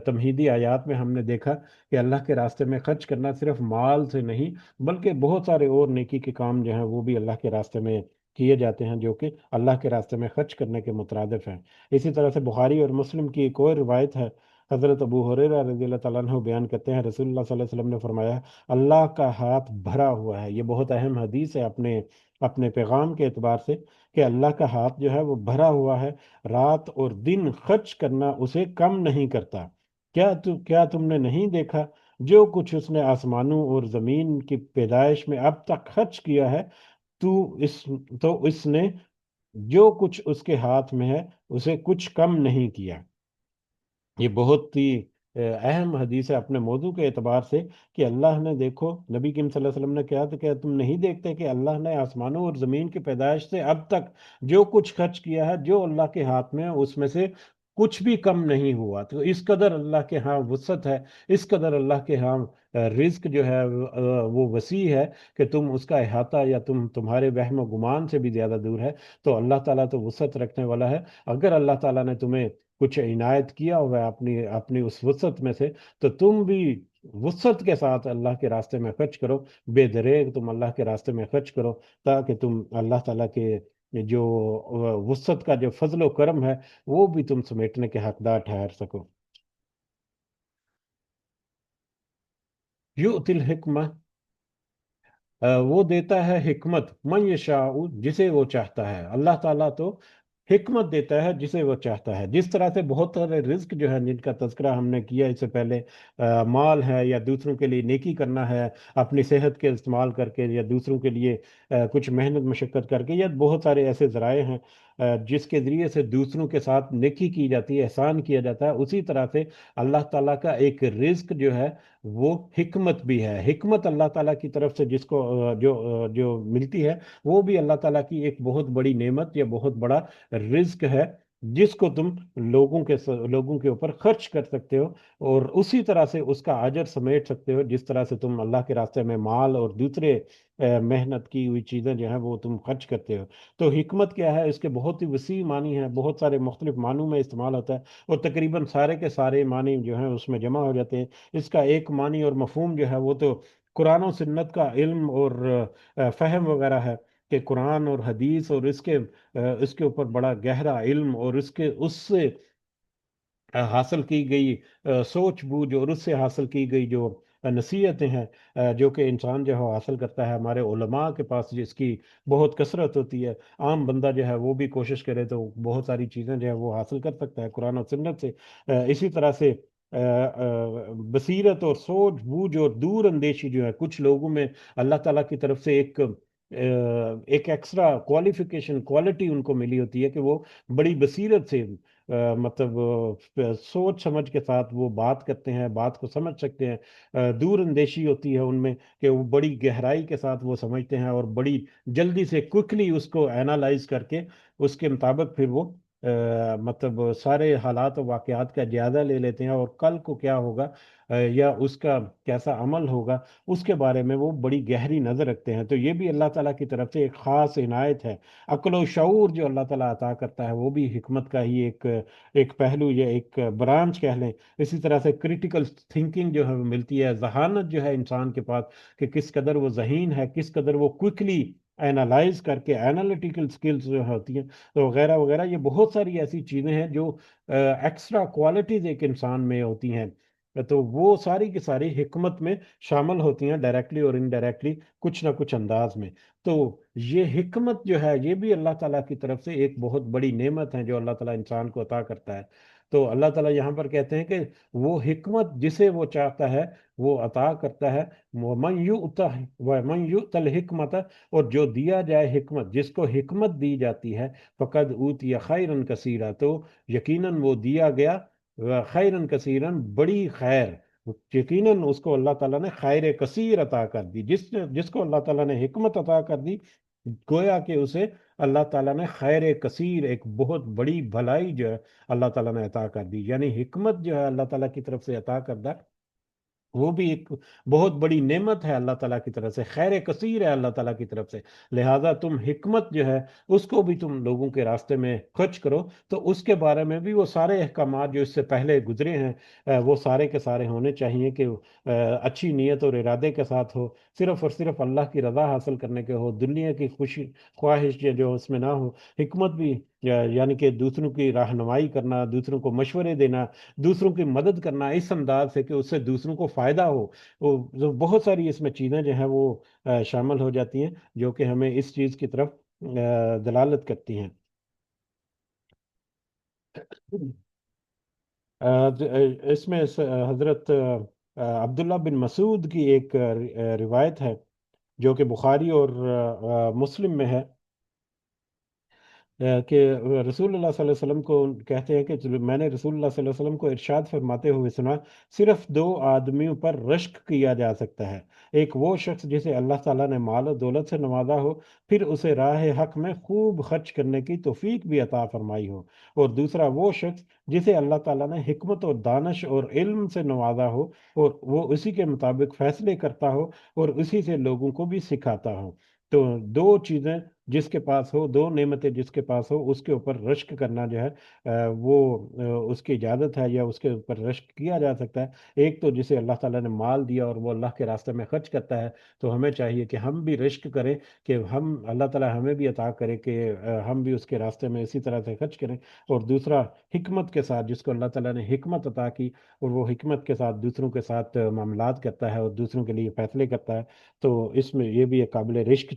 تمہیدی آیات میں ہم نے دیکھا کہ اللہ کے راستے میں خرچ کرنا صرف مال سے نہیں بلکہ بہت سارے اور نیکی کے کام جو ہیں وہ بھی اللہ کے راستے میں کیے جاتے ہیں جو کہ اللہ کے راستے میں خرچ کرنے کے مترادف ہیں. اسی طرح سے بخاری اور مسلم کی ایک اور روایت ہے، حضرت ابو ہریرہ رضی اللہ تعالیٰ عنہ بیان کرتے ہیں، رسول اللہ صلی اللہ علیہ وسلم نے فرمایا، اللہ کا ہاتھ بھرا ہوا ہے. یہ بہت اہم حدیث ہے اپنے پیغام کے اعتبار سے، کہ اللہ کا ہاتھ جو ہے وہ بھرا ہوا ہے، رات اور دن خرچ کرنا اسے کم نہیں کرتا. کیا تم نے نہیں دیکھا جو کچھ اس نے آسمانوں اور زمین کی پیدائش میں اب تک خرچ کیا ہے، تو اس تو اس نے جو کچھ اس کے ہاتھ میں ہے اسے کچھ کم نہیں کیا. یہ بہت ہی اہم حدیث ہے اپنے موضوع کے اعتبار سے، کہ اللہ نے، دیکھو نبی کریم صلی اللہ علیہ وسلم نے کہا تو، کہ تم نہیں دیکھتے کہ اللہ نے آسمانوں اور زمین کی پیدائش سے اب تک جو کچھ خرچ کیا ہے، جو اللہ کے ہاتھ میں ہے اس میں سے کچھ بھی کم نہیں ہوا. تو اس قدر اللہ کے ہاں وسعت ہے، اس قدر اللہ کے ہاں رزق جو ہے وہ وسیع ہے کہ تم اس کا احاطہ یا تمہارے وہم و گمان سے بھی زیادہ دور ہے. تو اللہ تعالیٰ تو وسعت رکھنے والا ہے. اگر اللہ تعالیٰ نے تمہیں کچھ عنایت کیا ہوا ہے اپنی اس وسعت میں سے، تو تم بھی وسعت کے ساتھ اللہ کے راستے میں خرچ کرو، بے دریغ تم اللہ کے راستے میں خرچ کرو، تاکہ تم اللہ تعالیٰ کے جو وسعت کا جو فضل و کرم ہے وہ بھی تم سمیٹنے کے حقدار ٹھہر سکو. یؤتی الحکمہ، وہ دیتا ہے حکمت، من یشاء، جسے وہ چاہتا ہے. اللہ تعالیٰ تو حکمت دیتا ہے جسے وہ چاہتا ہے. جس طرح سے بہت سارے رزق جو ہے جن کا تذکرہ ہم نے کیا اس سے پہلے، مال ہے یا دوسروں کے لیے نیکی کرنا ہے اپنی صحت کے استعمال کر کے، یا دوسروں کے لیے کچھ محنت مشقت کر کے، یا بہت سارے ایسے ذرائع ہیں جس کے ذریعے سے دوسروں کے ساتھ نیکی کی جاتی ہے، احسان کیا جاتا ہے، اسی طرح سے اللہ تعالیٰ کا ایک رزق جو ہے وہ حکمت بھی ہے۔ حکمت اللہ تعالیٰ کی طرف سے جس کو جو ملتی ہے، وہ بھی اللہ تعالیٰ کی ایک بہت بڑی نعمت یا بہت بڑا رزق ہے، جس کو تم لوگوں کے اوپر خرچ کر سکتے ہو، اور اسی طرح سے اس کا اجر سمیٹ سکتے ہو جس طرح سے تم اللہ کے راستے میں مال اور دوسرے محنت کی ہوئی چیزیں جو ہیں وہ تم خرچ کرتے ہو۔ تو حکمت کیا ہے؟ اس کے بہت ہی وسیع معنی ہیں، بہت سارے مختلف معنوں میں استعمال ہوتا ہے، اور تقریباً سارے کے سارے معنی جو ہیں اس میں جمع ہو جاتے ہیں۔ اس کا ایک معنی اور مفہوم جو ہے وہ تو قرآن و سنت کا علم اور فہم وغیرہ ہے، کہ قرآن اور حدیث اور اس کے اوپر بڑا گہرا علم، اور اس سے حاصل کی گئی سوچ بوجھ، اور اس سے حاصل کی گئی جو نصیحتیں ہیں، جو کہ انسان جو ہے حاصل کرتا ہے ہمارے علماء کے پاس، جس کی بہت کثرت ہوتی ہے۔ عام بندہ جو ہے وہ بھی کوشش کرے تو بہت ساری چیزیں جو ہے وہ حاصل کر سکتا ہے قرآن و سنت سے۔ اسی طرح سے بصیرت اور سوچ بوجھ اور دور اندیشی جو ہے کچھ لوگوں میں اللہ تعالیٰ کی طرف سے ایک ایکسٹرا کوالیفیکیشن کوالٹی ان کو ملی ہوتی ہے، کہ وہ بڑی بصیرت سے مطلب سوچ سمجھ کے ساتھ وہ بات کرتے ہیں، بات کو سمجھ سکتے ہیں۔ دور اندیشی ہوتی ہے ان میں، کہ وہ بڑی گہرائی کے ساتھ وہ سمجھتے ہیں، اور بڑی جلدی سے کوئکلی اس کو اینالائز کر کے اس کے مطابق پھر وہ مطلب سارے حالات و واقعات کا جائزہ لے لیتے ہیں، اور کل کو کیا ہوگا یا اس کا کیسا عمل ہوگا، اس کے بارے میں وہ بڑی گہری نظر رکھتے ہیں۔ تو یہ بھی اللہ تعالیٰ کی طرف سے ایک خاص عنایت ہے۔ عقل و شعور جو اللہ تعالیٰ عطا کرتا ہے وہ بھی حکمت کا ہی ایک پہلو یا ایک برانچ کہہ لیں۔ اسی طرح سے کریٹیکل تھنکنگ جو ہے وہ ملتی ہے، ذہانت جو ہے انسان کے پاس، کہ کس قدر وہ ذہین ہے، کس قدر وہ کوئکلی اینالائز کر کے اینالیٹیکل سکلز جو ہوتی ہیں، تو وغیرہ وغیرہ، یہ بہت ساری ایسی چیزیں ہیں جو ایکسٹرا کوالٹیز ایک انسان میں ہوتی ہیں، تو وہ ساری کی ساری حکمت میں شامل ہوتی ہیں، ڈائریکٹلی اور انڈائریکٹلی کچھ نہ کچھ انداز میں۔ تو یہ حکمت جو ہے یہ بھی اللہ تعالیٰ کی طرف سے ایک بہت بڑی نعمت ہے جو اللہ تعالیٰ انسان کو عطا کرتا ہے۔ تو اللہ تعالیٰ یہاں پر کہتے ہیں کہ وہ حکمت جسے وہ چاہتا ہے وہ عطا کرتا ہے۔ وَمَن يُؤْتَ وَمَن يُؤْتَ الْحِكْمَةَ، اور جو دیا جائے حکمت، جس کو حکمت دی جاتی ہے، فقد اوتي خیرا کثیرا، تو یقیناً وہ دیا گیا خیرا کثیرا، بڑی خیر، یقیناً اس کو اللہ تعالیٰ نے خیر کثیر عطا کر دی۔ جس کو اللہ تعالیٰ نے حکمت عطا کر دی، گویا کہ اسے اللہ تعالیٰ نے خیر کثیر، ایک بہت بڑی بھلائی جو ہے اللہ تعالیٰ نے عطا کر دی۔ یعنی حکمت جو ہے اللہ تعالیٰ کی طرف سے عطا کردہ، وہ بھی ایک بہت بڑی نعمت ہے اللہ تعالیٰ کی طرف سے، خیر کثیر ہے اللہ تعالیٰ کی طرف سے۔ لہٰذا تم حکمت جو ہے اس کو بھی تم لوگوں کے راستے میں خرچ کرو، تو اس کے بارے میں بھی وہ سارے احکامات جو اس سے پہلے گزرے ہیں وہ سارے کے سارے ہونے چاہیے، کہ اچھی نیت اور ارادے کے ساتھ ہو، صرف اور صرف اللہ کی رضا حاصل کرنے کے ہو، دنیا کی خوشی خواہش جو اس میں نہ ہو۔ حکمت بھی یعنی کہ دوسروں کی رہنمائی کرنا، دوسروں کو مشورے دینا، دوسروں کی مدد کرنا اس انداز سے کہ اس سے دوسروں کو فائدہ ہو، بہت ساری اس میں چیزیں جو ہیں وہ شامل ہو جاتی ہیں، جو کہ ہمیں اس چیز کی طرف دلالت کرتی ہیں۔ اس میں حضرت عبداللہ بن مسعود کی ایک روایت ہے، جو کہ بخاری اور مسلم میں ہے، کہ رسول اللہ صلی اللہ علیہ وسلم کو کہتے ہیں کہ میں نے رسول اللہ صلی اللہ علیہ وسلم کو ارشاد فرماتے ہوئے سنا، صرف دو آدمیوں پر رشک کیا جا سکتا ہے، ایک وہ شخص جسے اللہ تعالیٰ نے مال و دولت سے نوازا ہو، پھر اسے راہ حق میں خوب خرچ کرنے کی توفیق بھی عطا فرمائی ہو، اور دوسرا وہ شخص جسے اللہ تعالیٰ نے حکمت اور دانش اور علم سے نوازا ہو، اور وہ اسی کے مطابق فیصلے کرتا ہو، اور اسی سے لوگوں کو بھی سکھاتا ہو۔ تو دو چیزیں جس کے پاس ہو، دو نعمتیں جس کے پاس ہو، اس کے اوپر رشک کرنا جو ہے وہ اس کی اجازت ہے، یا اس کے اوپر رشک کیا جا سکتا ہے۔ ایک تو جسے اللہ تعالیٰ نے مال دیا اور وہ اللہ کے راستے میں خرچ کرتا ہے، تو ہمیں چاہیے کہ ہم بھی رشک کریں، کہ اللہ تعالیٰ ہمیں بھی عطا کرے کہ ہم بھی اس کے راستے میں اسی طرح سے خرچ کریں۔ اور دوسرا حکمت کے ساتھ، جس کو اللہ تعالیٰ نے حکمت عطا کی اور وہ حکمت کے ساتھ دوسروں کے ساتھ معاملات کرتا ہے اور دوسروں کے لیے فیصلے کرتا ہے، تو اس میں یہ بھی ایک قابل رشک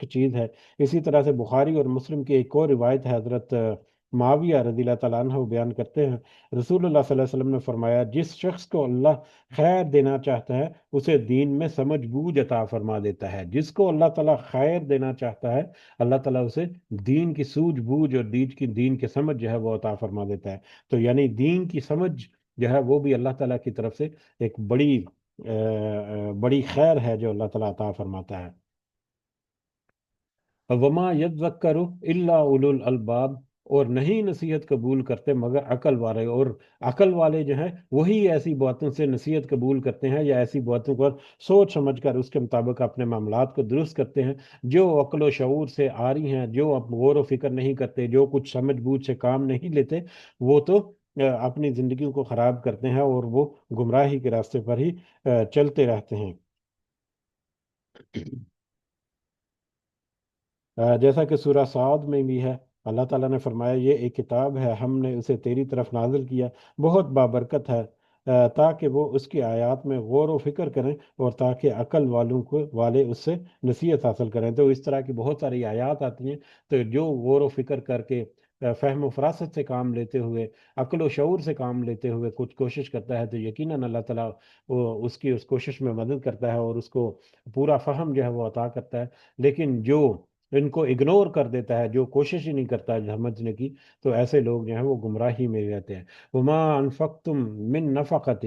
چیز ہے۔ اسی طرح سے بخاری اور مسلم کی ایک اور روایت ہے، حضرت معاویہ رضی اللہ تعالیٰ عنہ بیان کرتے ہیں، رسول اللہ صلی اللہ علیہ وسلم نے فرمایا، جس شخص کو اللہ خیر دینا چاہتا ہے اسے دین میں سمجھ بوجھ عطا فرما دیتا ہے۔ جس کو اللہ تعالیٰ خیر دینا چاہتا ہے اللہ تعالیٰ اسے دین کی سوجھ بوجھ اور دین کی سمجھ جو ہے وہ عطا فرما دیتا ہے۔ تو یعنی دین کی سمجھ جو ہے وہ بھی اللہ تعالیٰ کی طرف سے ایک بڑی خیر ہے جو اللہ تعالیٰ عطا فرماتا ہے۔ وما یذکر الا اولو الالباب، اور نہیں نصیحت قبول کرتے مگر عقل والے، اور عقل والے جو ہیں وہی ایسی باتوں سے نصیحت قبول کرتے ہیں یا ایسی باتوں پر سوچ سمجھ کر اس کے مطابق اپنے معاملات کو درست کرتے ہیں۔ جو عقل و شعور سے آ رہی ہیں، جو اب غور و فکر نہیں کرتے، جو کچھ سمجھ بوجھ سے کام نہیں لیتے، وہ تو اپنی زندگیوں کو خراب کرتے ہیں اور وہ گمراہی کے راستے پر ہی چلتے رہتے ہیں۔ جیسا کہ سورہ سعد میں بھی ہے، اللہ تعالیٰ نے فرمایا، یہ ایک کتاب ہے، ہم نے اسے تیری طرف نازل کیا، بہت بابرکت ہے، تاکہ وہ اس کی آیات میں غور و فکر کریں اور تاکہ عقل والے اس سے نصیحت حاصل کریں۔ تو اس طرح کی بہت ساری آیات آتی ہیں، تو جو غور و فکر کر کے فہم و فراست سے کام لیتے ہوئے، عقل و شعور سے کام لیتے ہوئے کچھ کوشش کرتا ہے، تو یقیناً اللہ تعالیٰ اس کوشش میں مدد کرتا ہے اور اس کو پورا فہم جو ہے وہ عطا کرتا ہے۔ لیکن جو ان کو اگنور کر دیتا ہے، جو کوشش ہی نہیں کرتا سمجھنے کی، تو ایسے لوگ جو ہیں وہ گمراہی میں رہتے ہیں۔ وما انفقتم من نفقۃ،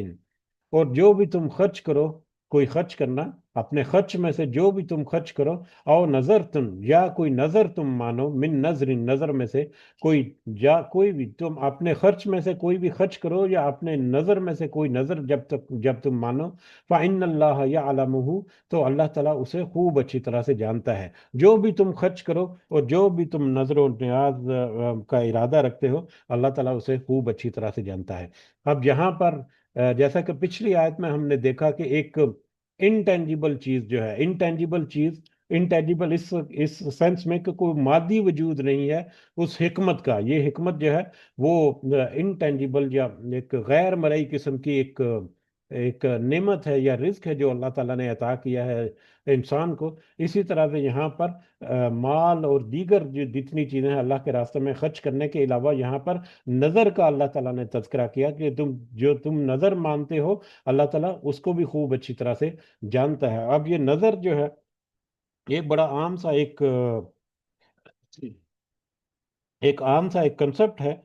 اور جو بھی تم خرچ کرو، کوئی خرچ کرنا، اپنے خرچ میں سے جو بھی تم خرچ کرو، او نظر تم، یا کوئی نظر تم مانو، من نظر، نظر میں سے کوئی، یا کوئی بھی تم اپنے خرچ میں سے کوئی بھی خرچ کرو یا اپنے نظر میں سے کوئی نظر جب تم مانو، فإن اللہ یعلمہ، تو اللہ تعالیٰ اسے خوب اچھی طرح سے جانتا ہے۔ جو بھی تم خرچ کرو اور جو بھی تم نظر و نیاز کا ارادہ رکھتے ہو، اللہ تعالیٰ اسے خوب اچھی طرح سے جانتا ہے۔ اب یہاں پر جیسا کہ پچھلی آیت میں ہم نے دیکھا کہ ایک انٹینجیبل چیز جو ہے، انٹینجیبل چیز، انٹینجیبل اس سینس میں کہ کوئی مادی وجود نہیں ہے اس حکمت کا، یہ حکمت جو ہے وہ انٹینجیبل یا ایک غیر مرئی قسم کی ایک نعمت ہے یا رزق ہے جو اللہ تعالیٰ نے عطا کیا ہے انسان کو۔ اسی طرح سے یہاں پر مال اور دیگر جو جتنی چیزیں ہیں اللہ کے راستے میں خرچ کرنے کے علاوہ، یہاں پر نظر کا اللہ تعالیٰ نے تذکرہ کیا کہ تم نظر مانتے ہو، اللہ تعالیٰ اس کو بھی خوب اچھی طرح سے جانتا ہے۔ اب یہ نظر جو ہے یہ بڑا عام سا ایک کنسپٹ ہے،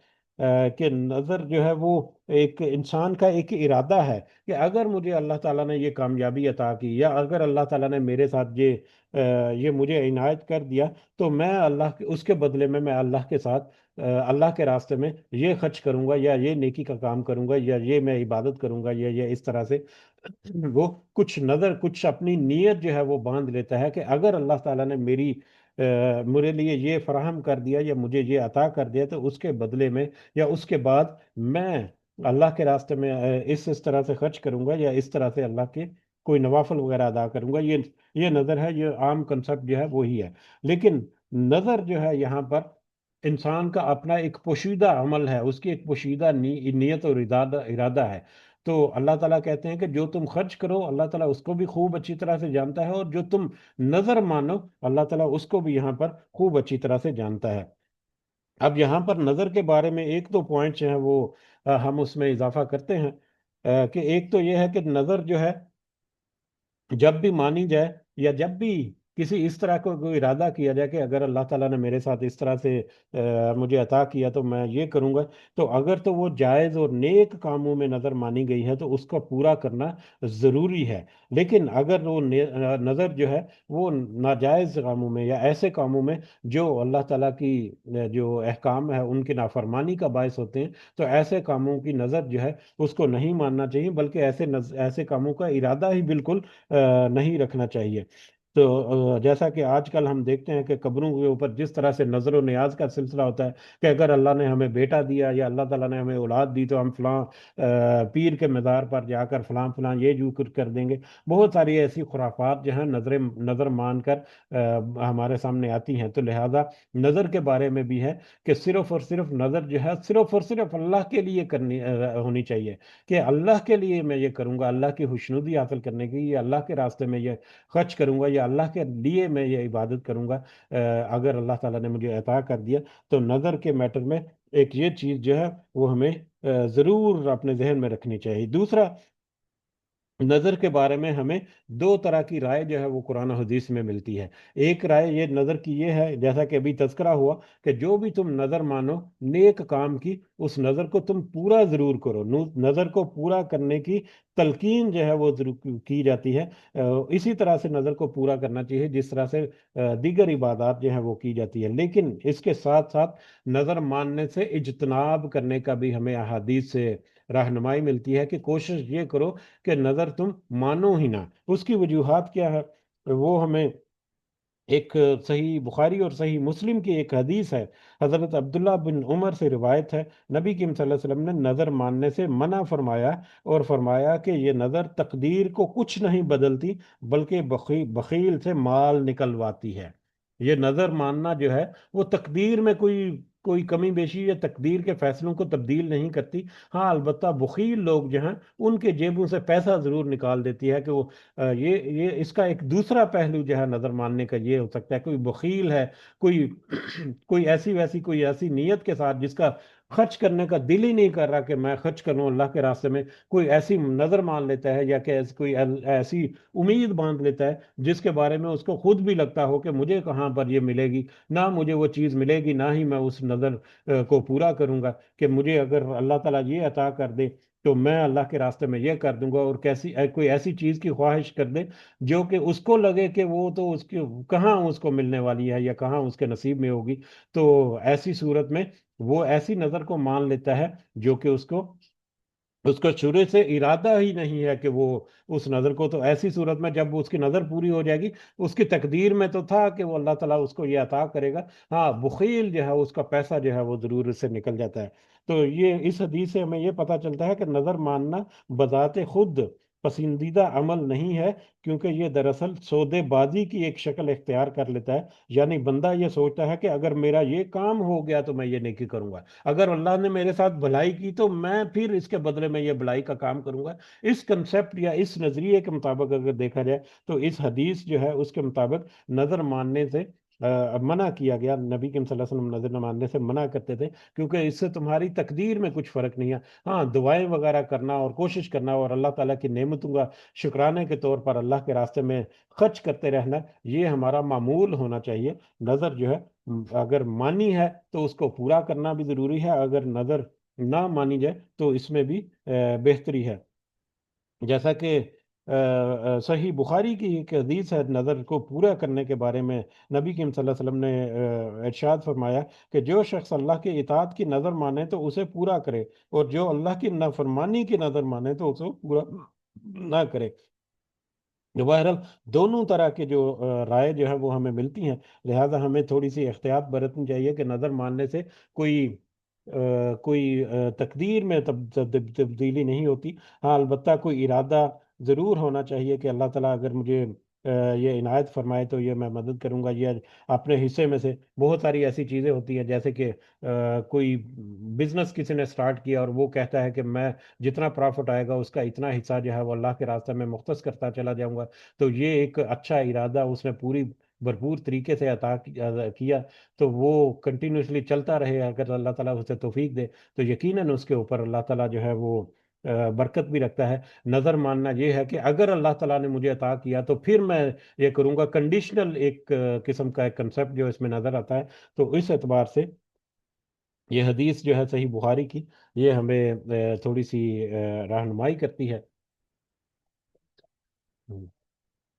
کہ نظر جو ہے وہ ایک انسان کا ایک ارادہ ہے کہ اگر مجھے اللہ تعالیٰ نے یہ کامیابی عطا کی، یا اگر اللہ تعالیٰ نے میرے ساتھ یہ مجھے عنایت کر دیا، تو میں اس کے بدلے میں اللہ کے ساتھ اللہ کے راستے میں یہ خرچ کروں گا، یا یہ نیکی کا کام کروں گا، یا یہ میں عبادت کروں گا، یا یہ اس طرح سے وہ کچھ اپنی نیت جو ہے وہ باندھ لیتا ہے کہ اگر اللہ تعالیٰ نے میرے لیے یہ فراہم کر دیا یا مجھے یہ عطا کر دیا، تو اس کے بدلے میں یا اس کے بعد میں اللہ کے راستے میں اس طرح سے خرچ کروں گا، یا اس طرح سے اللہ کے کوئی نوافل وغیرہ ادا کروں گا۔ یہ نظر ہے، یہ عام کنسپٹ جو ہے وہی ہے۔ لیکن نظر جو ہے یہاں پر انسان کا اپنا ایک پوشیدہ عمل ہے، اس کی ایک پوشیدہ نیت اور ارادہ ہے۔ تو اللہ تعالیٰ کہتے ہیں کہ جو تم خرچ کرو اللہ تعالیٰ اس کو بھی خوب اچھی طرح سے جانتا ہے، اور جو تم نظر مانو اللہ تعالیٰ اس کو بھی یہاں پر خوب اچھی طرح سے جانتا ہے۔ اب یہاں پر نظر کے بارے میں ایک دو پوائنٹس ہیں وہ ہم اس میں اضافہ کرتے ہیں، کہ ایک تو یہ ہے کہ نظر جو ہے جب بھی مانی جائے، یا جب بھی کسی اس طرح کو کوئی ارادہ کیا جائے کہ اگر اللہ تعالیٰ نے میرے ساتھ اس طرح سے مجھے عطا کیا تو میں یہ کروں گا، تو اگر تو وہ جائز اور نیک کاموں میں نظر مانی گئی ہے تو اس کو پورا کرنا ضروری ہے۔ لیکن اگر وہ نظر جو ہے وہ ناجائز کاموں میں یا ایسے کاموں میں جو اللہ تعالیٰ کی جو احکام ہے ان کی نافرمانی کا باعث ہوتے ہیں، تو ایسے کاموں کی نظر جو ہے اس کو نہیں ماننا چاہیے، بلکہ ایسے کاموں کا ارادہ ہی بالکل نہیں رکھنا چاہیے۔ تو جیسا کہ آج کل ہم دیکھتے ہیں کہ قبروں کے اوپر جس طرح سے نظر و نیاز کا سلسلہ ہوتا ہے کہ اگر اللہ نے ہمیں بیٹا دیا یا اللہ تعالیٰ نے ہمیں اولاد دی تو ہم فلاں پیر کے مزار پر جا کر فلاں فلاں یہ ذکر کر دیں گے۔ بہت ساری ایسی خرافات جو ہیں نظر مان کر ہمارے سامنے آتی ہیں۔ تو لہذا نظر کے بارے میں بھی ہے کہ صرف اور صرف نظر جو ہے صرف اور صرف اللہ کے لیے کرنی ہونی چاہیے، کہ اللہ کے لیے میں یہ کروں گا، اللہ کی خوشنودی حاصل کرنے کی، یا اللہ کے راستے میں یہ خرچ کروں گا، یا اللہ کے لیے میں یہ عبادت کروں گا۔ اگر اللہ تعالیٰ نے مجھے عطا کر دیا تو نظر کے میٹر میں ایک یہ چیز جو ہے وہ ہمیں ضرور اپنے ذہن میں رکھنی چاہیے۔ دوسرا، نظر کے بارے میں ہمیں دو طرح کی رائے جو ہے وہ قرآن و حدیث میں ملتی ہے۔ ایک رائے یہ نظر کی یہ ہے، جیسا کہ ابھی تذکرہ ہوا، کہ جو بھی تم نظر مانو نیک کام کی، اس نظر کو تم پورا ضرور کرو۔ نظر کو پورا کرنے کی تلقین جو ہے وہ ضرور کی جاتی ہے۔ اسی طرح سے نظر کو پورا کرنا چاہیے جس طرح سے دیگر عبادات جو ہے وہ کی جاتی ہے، لیکن اس کے ساتھ ساتھ نظر ماننے سے اجتناب کرنے کا بھی ہمیں احادیث سے رہنمائی ملتی ہے، کہ کوشش یہ کرو کہ نظر تم مانو ہی نہ۔ اس کی وجوہات کیا ہے؟ وہ ہمیں ایک صحیح بخاری اور صحیح مسلم کی ایک حدیث ہے، حضرت عبداللہ بن عمر سے روایت ہے، نبی کریم صلی اللہ علیہ وسلم نے نظر ماننے سے منع فرمایا، اور فرمایا کہ یہ نظر تقدیر کو کچھ نہیں بدلتی، بلکہ بخیل سے مال نکلواتی ہے۔ یہ نظر ماننا جو ہے وہ تقدیر میں کوئی کوئی کمی بیشی یا تقدیر کے فیصلوں کو تبدیل نہیں کرتی۔ ہاں البتہ بخیل لوگ جو ہیں ان کے جیبوں سے پیسہ ضرور نکال دیتی ہے، کہ وہ یہ اس کا ایک دوسرا پہلو جو ہے نظر ماننے کا یہ ہو سکتا ہے، کوئی بخیل ہے، کوئی کوئی ایسی نیت کے ساتھ جس کا خرچ کرنے کا دل ہی نہیں کر رہا کہ میں خرچ کروں اللہ کے راستے میں، کوئی ایسی نظر مان لیتا ہے، یا کہ کوئی ایسی امید باندھ لیتا ہے جس کے بارے میں اس کو خود بھی لگتا ہو کہ مجھے کہاں پر یہ ملے گی، نہ مجھے وہ چیز ملے گی، نہ ہی میں اس نظر کو پورا کروں گا، کہ مجھے اگر اللہ تعالیٰ یہ عطا کر دے تو میں اللہ کے راستے میں یہ کر دوں گا، اور کوئی ایسی چیز کی خواہش کر دے جو کہ اس کو لگے کہ وہ تو اس کی کہاں اس کو ملنے والی ہے یا کہاں اس کے نصیب میں ہوگی، تو ایسی صورت میں وہ ایسی نظر کو مان لیتا ہے جو کہ اس کو شروع سے ارادہ ہی نہیں ہے کہ وہ اس نظر کو، تو ایسی صورت میں جب اس کی نظر پوری ہو جائے گی، اس کی تقدیر میں تو تھا کہ وہ اللہ تعالیٰ اس کو یہ عطا کرے گا، ہاں بخیل جو ہے اس کا پیسہ جو ہے وہ ضرور اس سے نکل جاتا ہے۔ تو یہ اس حدیث سے ہمیں یہ پتہ چلتا ہے کہ نظر ماننا بذات خود پسندیدہ عمل نہیں ہے، کیونکہ یہ دراصل سودے بازی کی ایک شکل اختیار کر لیتا ہے۔ یعنی بندہ یہ سوچتا ہے کہ اگر میرا یہ کام ہو گیا تو میں یہ نیکی کروں گا، اگر اللہ نے میرے ساتھ بھلائی کی تو میں پھر اس کے بدلے میں یہ بھلائی کا کام کروں گا۔ اس کنسیپٹ یا اس نظریے کے مطابق اگر دیکھا جائے تو اس حدیث جو ہے اس کے مطابق نظر ماننے سے منع کیا گیا، نبی کریم صلی اللہ علیہ وسلم نظر نہ ماننے سے منع کرتے تھے، کیونکہ اس سے تمہاری تقدیر میں کچھ فرق نہیں ہے۔ ہاں دعائیں وغیرہ کرنا اور کوشش کرنا اور اللہ تعالیٰ کی نعمتوں کا شکرانے کے طور پر اللہ کے راستے میں خرچ کرتے رہنا، یہ ہمارا معمول ہونا چاہیے۔ نظر جو ہے اگر مانی ہے تو اس کو پورا کرنا بھی ضروری ہے، اگر نظر نہ مانی جائے تو اس میں بھی بہتری ہے۔ جیسا کہ صحیح بخاری کی ایک حدیث ہے نظر کو پورا کرنے کے بارے میں، نبی کریم صلی اللہ علیہ وسلم نے ارشاد فرمایا کہ جو شخص اللہ کے اطاعت کی نظر مانے تو اسے پورا کرے، اور جو اللہ کی نافرمانی کی نظر مانے تو اسے پورا نہ کرے۔ بہرحال دونوں طرح کے جو رائے جو ہے وہ ہمیں ملتی ہیں، لہذا ہمیں تھوڑی سی احتیاط برتنی چاہیے کہ نظر ماننے سے کوئی تقدیر میں تبدیلی نہیں ہوتی۔ ہاں البتہ کوئی ارادہ ضرور ہونا چاہیے کہ اللہ تعالیٰ اگر مجھے یہ عنایت فرمائے تو یہ میں مدد کروں گا، یہ اپنے حصے میں سے۔ بہت ساری ایسی چیزیں ہوتی ہیں جیسے کہ کوئی بزنس کسی نے سٹارٹ کیا اور وہ کہتا ہے کہ میں جتنا پرافٹ آئے گا اس کا اتنا حصہ جو ہے وہ اللہ کے راستے میں مختص کرتا چلا جاؤں گا، تو یہ ایک اچھا ارادہ اس نے پوری بھرپور طریقے سے عطا کیا، تو وہ کنٹینیوسلی چلتا رہے، اگر اللہ تعالیٰ اسے توفیق دے تو یقیناً اس کے اوپر اللہ تعالیٰ جو ہے وہ برکت بھی رکھتا ہے۔ نظر ماننا یہ ہے کہ اگر اللہ تعالیٰ نے مجھے عطا کیا تو پھر میں یہ کروں گا، کنڈیشنل ایک قسم کا ایک کنسپٹ جو اس میں نظر آتا ہے۔ تو اس اعتبار سے یہ حدیث جو ہے صحیح بخاری کی، یہ ہمیں تھوڑی سی رہنمائی کرتی ہے۔ ہم،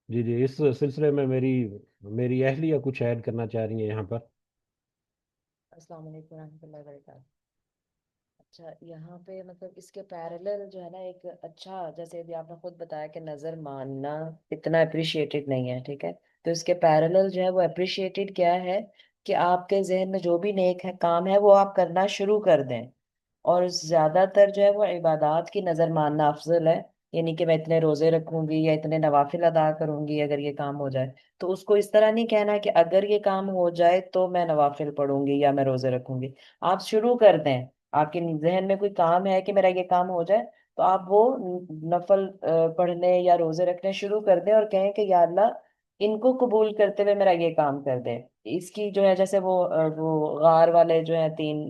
جی جی، اس سلسلے میں میری اہلیہ کچھ ایڈ کرنا چاہ رہی ہیں یہاں پر۔ السلام علیکم ورحمۃ اللہ وبرکاتہ۔ اچھا یہاں پہ مطلب اس کے پیرالل جو ہے نا ایک اچھا، جیسے ابھی آپ نے خود بتایا کہ نظر ماننا اتنا اپریشیٹڈ نہیں ہے، ٹھیک ہے، تو اس کے پیرالل جو ہے وہ اپریشیٹڈ کیا ہے کہ آپ کے ذہن میں جو بھی نیک ہے کام ہے وہ آپ کرنا شروع کر دیں، اور زیادہ تر جو ہے وہ عبادات کی نظر ماننا افضل ہے، یعنی کہ میں اتنے روزے رکھوں گی یا اتنے نوافل ادا کروں گی اگر یہ کام ہو جائے، تو اس کو اس طرح نہیں کہنا کہ اگر یہ کام ہو جائے تو میں نوافل پڑھوں گی یا میں روزے رکھوں گی۔ آپ شروع کر دیں، آپ کے ذہن میں کوئی کام ہے کہ میرا یہ کام ہو جائے، تو آپ وہ نفل پڑھنے یا روزے رکھنے شروع کر دیں اور کہیں کہ یا اللہ ان کو قبول کرتے ہوئے میرا یہ کام کر دے۔ اس کی جو ہے جیسے وہ غار والے جو ہیں تین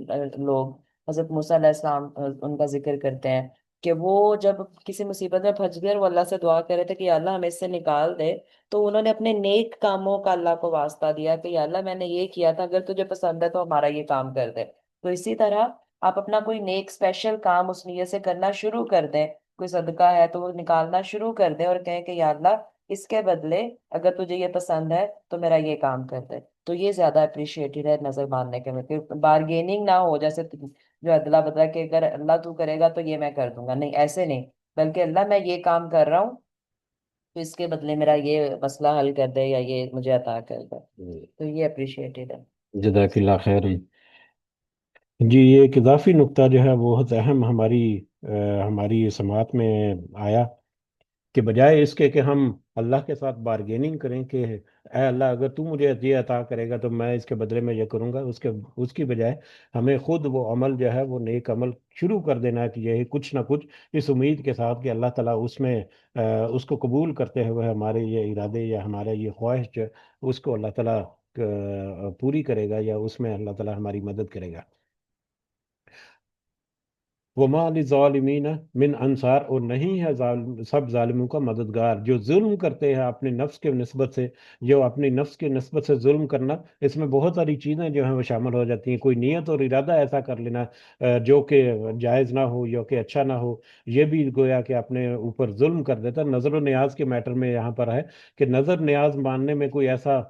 لوگ، حضرت موسیٰ علیہ السلام ان کا ذکر کرتے ہیں کہ وہ جب کسی مصیبت میں پھنس گئے اور وہ اللہ سے دعا کر رہے تھے کہ یا اللہ ہمیں اس سے نکال دے، تو انہوں نے اپنے نیک کاموں کا اللہ کو واسطہ دیا کہ یا اللہ میں نے یہ کیا تھا، اگر تجھے پسند ہے تو ہمارا یہ کام کر دے۔ تو اسی طرح آپ اپنا کوئی نیک اسپیشل کام اس نیت سے کرنا شروع کر دیں، کوئی صدقہ ہے تو وہ نکالنا شروع کر دیں اور کہیں کہ یا اللہ اس کے بدلے اگر تجھے یہ پسند ہے تو میرا یہ کام کر دے۔ تو یہ زیادہ اپریشیٹڈ ہے نظر ماننے کے میں، کہ بارگیننگ نہ ہو جیسے جو ادلا بدلا کہ اگر اللہ تو کرے گا تو یہ میں کر دوں گا، نہیں ایسے نہیں، بلکہ اللہ میں یہ کام کر رہا ہوں تو اس کے بدلے میرا یہ مسئلہ حل کر دے یا یہ مجھے عطا کر دے۔ تو یہ اپریشیٹڈ ہے۔ جزاک اللہ خیر۔ جی، یہ ایک اضافی نقطہ جو ہے بہت اہم ہماری سماعت میں آیا، کہ بجائے اس کے کہ ہم اللہ کے ساتھ بارگیننگ کریں کہ اے اللہ اگر تو مجھے یہ عطا کرے گا تو میں اس کے بدلے میں یہ کروں گا، اس کی بجائے ہمیں خود وہ عمل جو ہے وہ نیک عمل شروع کر دینا ہے، کہ یہ کچھ نہ کچھ اس امید کے ساتھ کہ اللہ تعالیٰ اس میں اس کو قبول کرتے ہوئے ہمارے یہ ارادے یا ہمارے یہ خواہش جو ہے، اس کو اللہ تعالیٰ پوری کرے گا، یا اس میں اللہ تعالیٰ ہماری مدد کرے گا۔ وما للظالمین من انصار، اور نہیں ہے سب ظالموں کا مددگار۔ جو ظلم کرتے ہیں اپنے نفس کے نسبت سے، جو اپنی نفس کے نسبت سے ظلم کرنا، اس میں بہت ساری چیزیں جو ہیں وہ شامل ہو جاتی ہیں۔ کوئی نیت اور ارادہ ایسا کر لینا جو کہ جائز نہ ہو یا کہ اچھا نہ ہو، یہ بھی گویا کہ اپنے اوپر ظلم کر دیتا ہے۔ نظر و نیاز کے میٹر میں یہاں پر ہے کہ نظر نیاز ماننے میں کوئی ایسا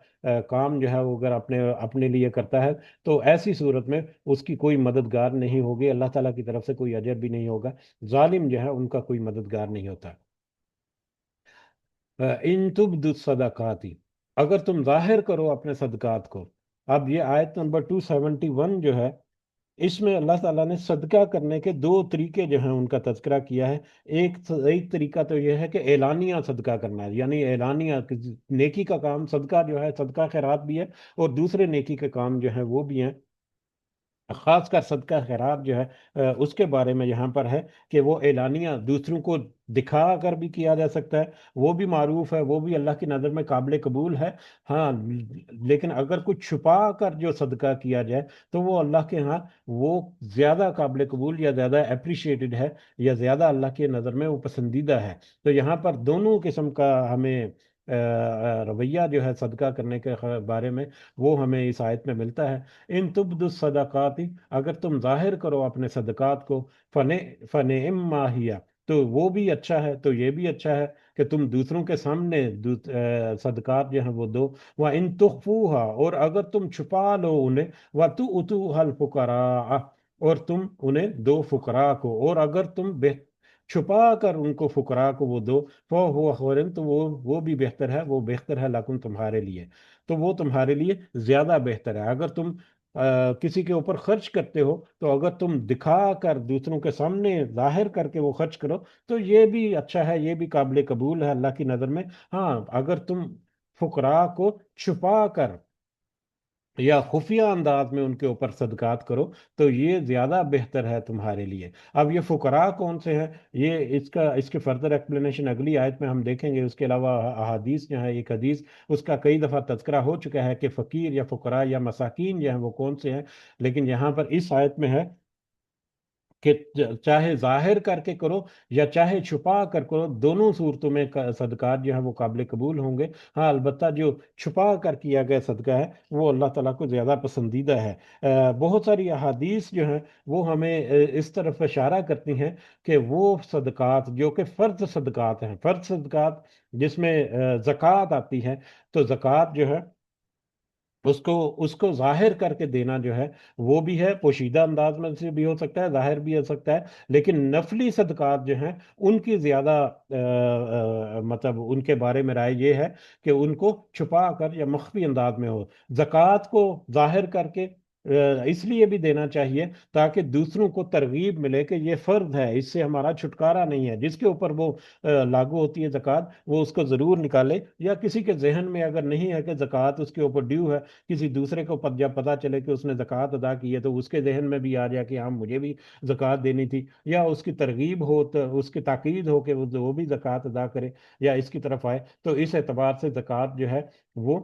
کام جو ہے وہ اگر اپنے لیے کرتا ہے تو ایسی صورت میں اس کی کوئی مددگار نہیں ہوگی، اللہ تعالیٰ کی طرف سے کوئی اجر بھی نہیں ہوگا۔ ظالم جو ہے ان کا کوئی مددگار نہیں ہوتا۔ ان تبدوا الصدقات، اگر تم ظاہر کرو اپنے صدقات کو۔ اب یہ آیت نمبر 271 جو ہے، اس میں اللہ تعالیٰ نے صدقہ کرنے کے دو طریقے جو ہیں ان کا تذکرہ کیا ہے۔ ایک طریقہ تو یہ ہے کہ اعلانیہ صدقہ کرنا ہے، یعنی اعلانیہ نیکی کا کام صدقہ جو ہے، صدقہ خیرات بھی ہے، اور دوسرے نیکی کے کام جو ہیں وہ بھی ہیں۔ خاص کر صدقہ خیرات جو ہے اس کے بارے میں یہاں پر ہے کہ وہ اعلانیہ دوسروں کو دکھا کر بھی کیا جا سکتا ہے، وہ بھی معروف ہے، وہ بھی اللہ کی نظر میں قابل قبول ہے۔ ہاں، لیکن اگر کچھ چھپا کر جو صدقہ کیا جائے تو وہ اللہ کے ہاں وہ زیادہ قابل قبول یا زیادہ اپریشیٹڈ ہے، یا زیادہ اللہ کی نظر میں وہ پسندیدہ ہے۔ تو یہاں پر دونوں قسم کا ہمیں رویہ جو ہے صدقہ کرنے کے بارے میں وہ ہمیں اس آیت میں ملتا ہے۔ ان تبدوا الصدقات، اگر تم ظاہر کرو اپنے صدقات کو، فنعما ہی، تو وہ بھی اچھا ہے، تو یہ بھی اچھا ہے کہ تم دوسروں کے سامنے صدقات جو ہیں وہ دو۔ وَإِن تُخْفُوهَا، اور اگر تم چھپا لو انہیں، وَتُؤْتُوهَا الْفُقَرَاءَ، اور تم انہیں دو فقراء کو، اور اگر تم چھپا کر ان کو فقراء کو وہ دو، فَهُوَ خَيْرٌ، تو وہ بھی بہتر ہے، وہ بہتر ہے لکم تمہارے لیے، تو وہ تمہارے لیے زیادہ بہتر ہے۔ اگر تم کسی کے اوپر خرچ کرتے ہو تو اگر تم دکھا کر دوسروں کے سامنے ظاہر کر کے وہ خرچ کرو تو یہ بھی اچھا ہے، یہ بھی قابل قبول ہے اللہ کی نظر میں۔ ہاں، اگر تم فقراء کو چھپا کر یا خفیہ انداز میں ان کے اوپر صدقات کرو تو یہ زیادہ بہتر ہے تمہارے لیے۔ اب یہ فقراء کون سے ہیں، یہ اس کے فردر ایکسپلینیشن اگلی آیت میں ہم دیکھیں گے۔ اس کے علاوہ احادیث جو ہے، ایک حدیث اس کا کئی دفعہ تذکرہ ہو چکا ہے کہ فقیر یا فقراء یا مساکین جو ہیں وہ کون سے ہیں، لیکن یہاں پر اس آیت میں ہے کہ چاہے ظاہر کر کے کرو یا چاہے چھپا کر کرو، دونوں صورتوں میں صدقات جو ہیں وہ قابل قبول ہوں گے۔ ہاں، البتہ جو چھپا کر کیا گیا صدقہ ہے وہ اللہ تعالیٰ کو زیادہ پسندیدہ ہے۔ بہت ساری احادیث جو ہیں وہ ہمیں اس طرف اشارہ کرتی ہیں کہ وہ صدقات جو کہ فرض صدقات ہیں، فرض صدقات جس میں زکوٰۃ آتی ہے، تو زکوٰۃ جو ہے اس کو ظاہر کر کے دینا جو ہے وہ بھی ہے، پوشیدہ انداز میں سے بھی ہو سکتا ہے، ظاہر بھی ہو سکتا ہے، لیکن نفلی صدقات جو ہیں ان کی زیادہ مطلب ان کے بارے میں رائے یہ ہے کہ ان کو چھپا کر یا مخفی انداز میں ہو۔ زکوٰۃ کو ظاہر کر کے اس لیے بھی دینا چاہیے تاکہ دوسروں کو ترغیب ملے کہ یہ فرض ہے، اس سے ہمارا چھٹکارا نہیں ہے، جس کے اوپر وہ لاگو ہوتی ہے زکوٰۃ وہ اس کو ضرور نکالے، یا کسی کے ذہن میں اگر نہیں ہے کہ زکوٰۃ اس کے اوپر ڈیو ہے، کسی دوسرے کو جب پتہ چلے کہ اس نے زکوٰۃ ادا کی ہے تو اس کے ذہن میں بھی آ جائے کہ ہاں مجھے بھی زکوٰۃ دینی تھی، یا اس کی ترغیب ہو تو اس کی تاکید ہو کہ وہ بھی زکوٰۃ ادا کرے یا اس کی طرف آئے، تو اس اعتبار سے زکوٰۃ جو ہے وہ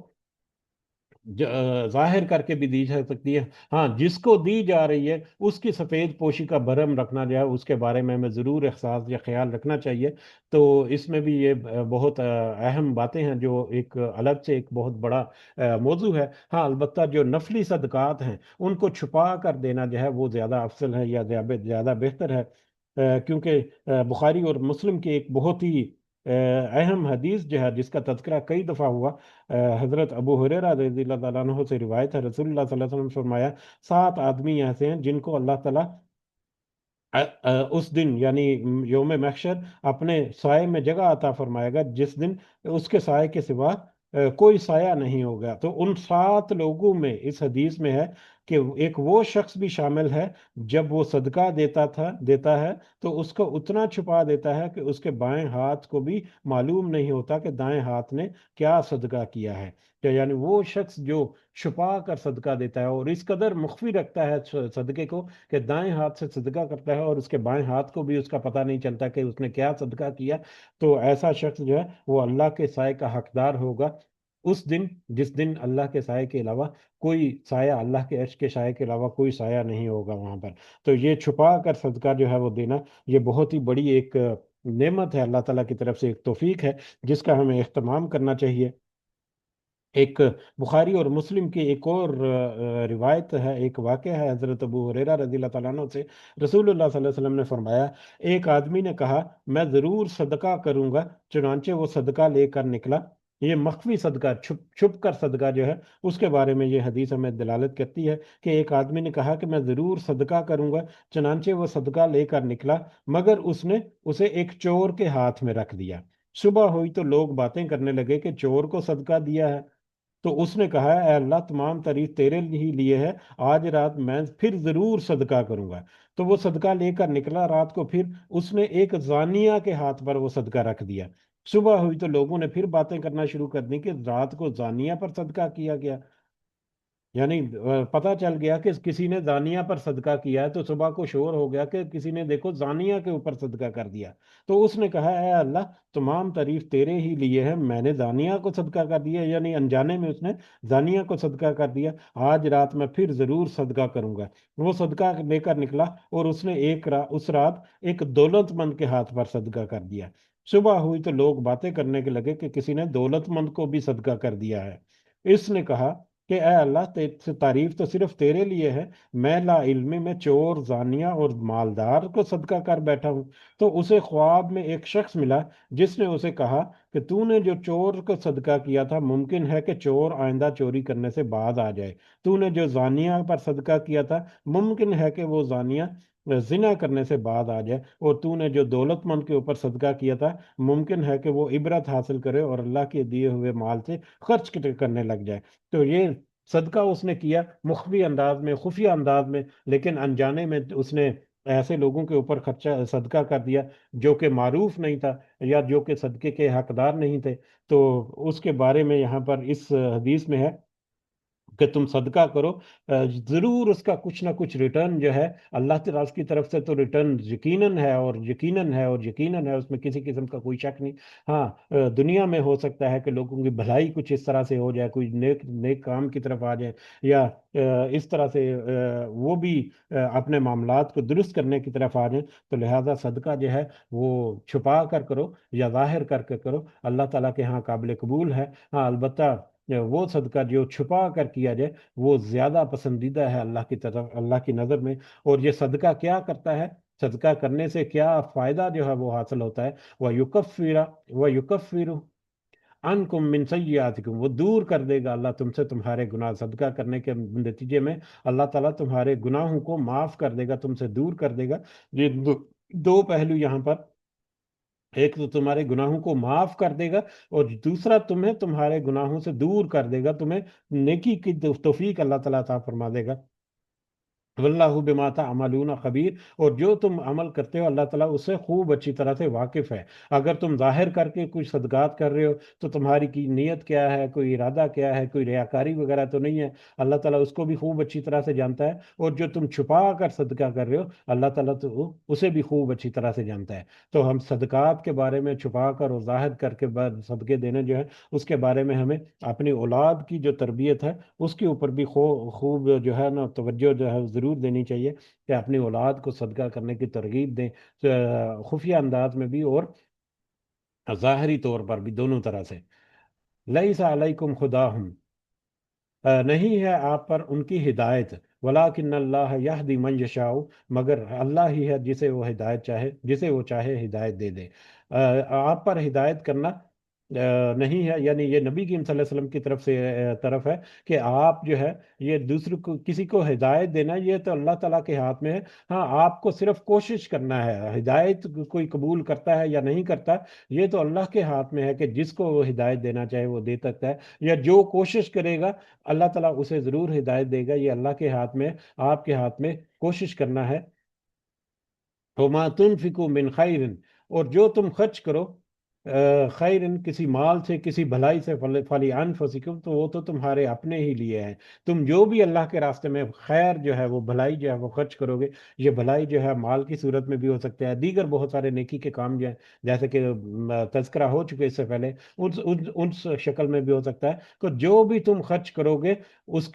ظاہر کر کے بھی دی جا سکتی ہے۔ ہاں، جس کو دی جا رہی ہے اس کی سفید پوشی کا بھرم رکھنا جو ہے اس کے بارے میں ہمیں ضرور احساس یا خیال رکھنا چاہیے۔ تو اس میں بھی یہ بہت اہم باتیں ہیں جو ایک الگ سے ایک بہت بڑا موضوع ہے۔ ہاں، البتہ جو نفلی صدقات ہیں ان کو چھپا کر دینا جو ہے وہ زیادہ افضل ہے یا زیادہ بہتر ہے، کیونکہ بخاری اور مسلم کی ایک بہت ہی اہم حدیث جو ہے جس کا تذکرہ کئی دفعہ ہوا، حضرت ابو ہریرہ رضی اللہ تعالیٰ عنہ سے روایت ہے، رسول اللہ صلی اللہ علیہ وسلم نے فرمایا 7 آدمی ایسے ہیں جن کو اللہ تعالیٰ اس دن یعنی یوم محشر اپنے سائے میں جگہ عطا فرمائے گا جس دن اس کے سائے کے سوا کوئی سایہ نہیں ہوگا۔ تو ان 7 لوگوں میں اس حدیث میں ہے کہ ایک وہ شخص بھی شامل ہے جب وہ صدقہ دیتا ہے تو اس کو اتنا چھپا دیتا ہے کہ اس کے بائیں ہاتھ کو بھی معلوم نہیں ہوتا کہ دائیں ہاتھ نے کیا صدقہ کیا ہے، یعنی وہ شخص جو چھپا کر صدقہ دیتا ہے اور اس قدر مخفی رکھتا ہے صدقے کو کہ دائیں ہاتھ سے صدقہ کرتا ہے اور اس کے بائیں ہاتھ کو بھی اس کا پتہ نہیں چلتا کہ اس نے کیا صدقہ کیا، تو ایسا شخص جو ہے وہ اللہ کے سائے کا حقدار ہوگا اس دن، جس دن اللہ کے سائے کے علاوہ کوئی سایہ، اللہ کے عرش کے سائے کے علاوہ کوئی سایہ نہیں ہوگا وہاں پر۔ تو یہ چھپا کر صدقہ جو ہے وہ دینا یہ بہت ہی بڑی ایک نعمت ہے، اللہ تعالیٰ کی طرف سے ایک توفیق ہے جس کا ہمیں اہتمام کرنا چاہیے۔ ایک بخاری اور مسلم کی ایک اور روایت ہے، ایک واقعہ ہے حضرت ابو ہریرہ رضی اللہ تعالیٰ عنہ سے، رسول اللہ صلی اللہ علیہ وسلم نے فرمایا ایک آدمی نے کہا میں ضرور صدقہ کروں گا، چنانچہ وہ صدقہ لے کر نکلا۔ یہ مخفی صدقہ، چھپ چھپ کر صدقہ جو ہے اس کے بارے میں یہ حدیث ہمیں دلالت کرتی ہے کہ ایک آدمی نے کہا کہ میں ضرور صدقہ کروں گا، چنانچہ وہ صدقہ لے کر نکلا مگر اس نے اسے ایک چور کے ہاتھ میں رکھ دیا۔ صبح ہوئی تو لوگ باتیں کرنے لگے کہ چور کو صدقہ دیا ہے، تو اس نے کہا اے اللہ تمام تعریف تیرے ہی لیے ہے، آج رات میں پھر ضرور صدقہ کروں گا۔ تو وہ صدقہ لے کر نکلا، رات کو پھر اس نے ایک زانیہ کے ہاتھ پر وہ صدقہ رکھ دیا۔ صبح ہوئی تو لوگوں نے پھر باتیں کرنا شروع کر دی کہ رات کو زانیہ پر صدقہ کیا گیا، یعنی پتہ چل گیا کہ کسی نے زانیہ پر صدقہ کیا ہے، تو صبح کو شور ہو گیا کہ کسی نے دیکھو زانیہ کے اوپر صدقہ کر دیا۔ تو اس نے کہا اے اللہ تمام تعریف تیرے ہی لیے ہے، میں نے زانیہ کو صدقہ کر دیا، یعنی انجانے میں اس نے زانیہ کو صدقہ کر دیا، آج رات میں پھر ضرور صدقہ کروں گا۔ وہ صدقہ لے کر نکلا اور اس نے اس رات ایک دولت مند کے ہاتھ پر صدقہ کر دیا۔ صبح ہوئی تو لوگ باتیں کرنے کے لگے کہ کسی نے دولت مند کو بھی صدقہ کر دیا ہے۔ اس نے کہا کہ اے اللہ تعریف تو صرف تیرے لیے ہے، میں لا علمی میں چور، زانیہ اور مالدار کو صدقہ کر بیٹھا ہوں۔ تو اسے خواب میں ایک شخص ملا جس نے اسے کہا کہ تو نے جو چور کو صدقہ کیا تھا ممکن ہے کہ چور آئندہ چوری کرنے سے باز آ جائے، تو نے جو زانیہ پر صدقہ کیا تھا ممکن ہے کہ وہ زانیہ زنا کرنے سے باز آ جائے، اور تو نے جو دولت مند کے اوپر صدقہ کیا تھا ممکن ہے کہ وہ عبرت حاصل کرے اور اللہ کے دیے ہوئے مال سے خرچ کرنے لگ جائے۔ تو یہ صدقہ اس نے کیا مخفی انداز میں، خفیہ انداز میں، لیکن انجانے میں اس نے ایسے لوگوں کے اوپر خرچہ صدقہ کر دیا جو کہ معروف نہیں تھا یا جو کہ صدقے کے حقدار نہیں تھے۔ تو اس کے بارے میں یہاں پر اس حدیث میں ہے کہ تم صدقہ کرو، ضرور اس کا کچھ نہ کچھ ریٹرن جو ہے اللہ تعالیٰ کی طرف سے تو ریٹرن یقیناً ہے اور یقیناً ہے اور یقیناً ہے، اس میں کسی قسم کا کوئی شک نہیں۔ ہاں، دنیا میں ہو سکتا ہے کہ لوگوں کی بھلائی کچھ اس طرح سے ہو جائے، کوئی نیک نیک کام کی طرف آ جائے، یا اس طرح سے وہ بھی اپنے معاملات کو درست کرنے کی طرف آ جائیں، تو لہٰذا صدقہ جو ہے وہ چھپا کر کرو یا ظاہر کر کے کرو، اللہ تعالیٰ کے ہاں قابل قبول ہے۔ ہاں، البتہ وہ صدقہ جو چھپا کر کیا جائے وہ زیادہ پسندیدہ ہے اللہ کی طرف، اللہ کی نظر میں۔ اور یہ صدقہ کیا کرتا ہے، صدقہ کرنے سے کیا فائدہ جو ہے وہ حاصل ہوتا ہے، وَيُكَفِّرُ عَنْكُم مِّن سَيِّئَاتِكُم، وہ دور کر دے گا اللہ تم سے تمہارے گناہ، صدقہ کرنے کے نتیجے میں اللہ تعالیٰ تمہارے گناہوں کو معاف کر دے گا، تم سے دور کر دے گا۔ یہ دو پہلو یہاں پر، ایک تو تمہارے گناہوں کو معاف کر دے گا اور دوسرا تمہیں تمہارے گناہوں سے دور کر دے گا، تمہیں نیکی کی توفیق اللہ تعالیٰ عطا فرما دے گا۔ واللہ بما تعملون خبیر، اور جو تم عمل کرتے ہو اللہ تعالیٰ اس سے خوب اچھی طرح سے واقف ہے۔ اگر تم ظاہر کر کے کچھ صدقات کر رہے ہو تو تمہاری کی نیت کیا ہے، کوئی ارادہ کیا ہے، کوئی ریاکاری وغیرہ تو نہیں ہے، اللہ تعالیٰ اس کو بھی خوب اچھی طرح سے جانتا ہے۔ اور جو تم چھپا کر صدقہ کر رہے ہو اللہ تعالیٰ تو اسے بھی خوب اچھی طرح سے جانتا ہے۔ تو ہم صدقات کے بارے میں چھپا کر اور ظاہر کر کے بعد صدقے دینے جو ہے اس کے بارے میں ہمیں اپنی اولاد کی جو تربیت ہے اس کے اوپر بھی خوب جو ہے نا توجہ جو ہے ضرور دینی چاہیے کہ اپنی اولاد کو صدقہ کرنے کی ترغیب دیں، خفیہ انداز میں بھی اور ظاہری طور پر بھی، دونوں طرح سے۔ لیس علیکم خداہم، نہیں ہے آپ پر ان کی ہدایت، ولیکن اللہ یہدی من یشاء، مگر اللہ ہی ہے جسے وہ ہدایت چاہے، جسے وہ چاہے ہدایت دے دے۔ آپ پر ہدایت کرنا نہیں ہے، یعنی یہ نبی کریم صلی اللہ علیہ وسلم کی طرف سے طرف ہے کہ آپ جو ہے یہ دوسرے کو کسی کو ہدایت دینا یہ تو اللہ تعالیٰ کے ہاتھ میں ہے۔ ہاں آپ کو صرف کوشش کرنا ہے، ہدایت کوئی قبول کرتا ہے یا نہیں کرتا یہ تو اللہ کے ہاتھ میں ہے کہ جس کو وہ ہدایت دینا چاہے وہ دے سکتا ہے، یا جو کوشش کرے گا اللہ تعالیٰ اسے ضرور ہدایت دے گا، یہ اللہ کے ہاتھ میں، آپ کے ہاتھ میں کوشش کرنا ہے۔ وما تنفقوا من خیر، اور جو تم خرچ کرو خیر کسی مال سے، کسی بھلائی سے، فلی انفسکم، تو وہ تو تمہارے اپنے ہی لیے ہے۔ تم جو بھی اللہ کے راستے میں خیر جو ہے وہ بھلائی جو ہے وہ خرچ کرو گے، یہ بھلائی جو ہے مال کی صورت میں بھی ہو سکتا ہے، دیگر بہت سارے نیکی کے کام جو ہیں جیسے کہ تذکرہ ہو چکے اس سے پہلے، اس شکل میں بھی ہو سکتا ہے۔ تو جو بھی تم خرچ کرو گے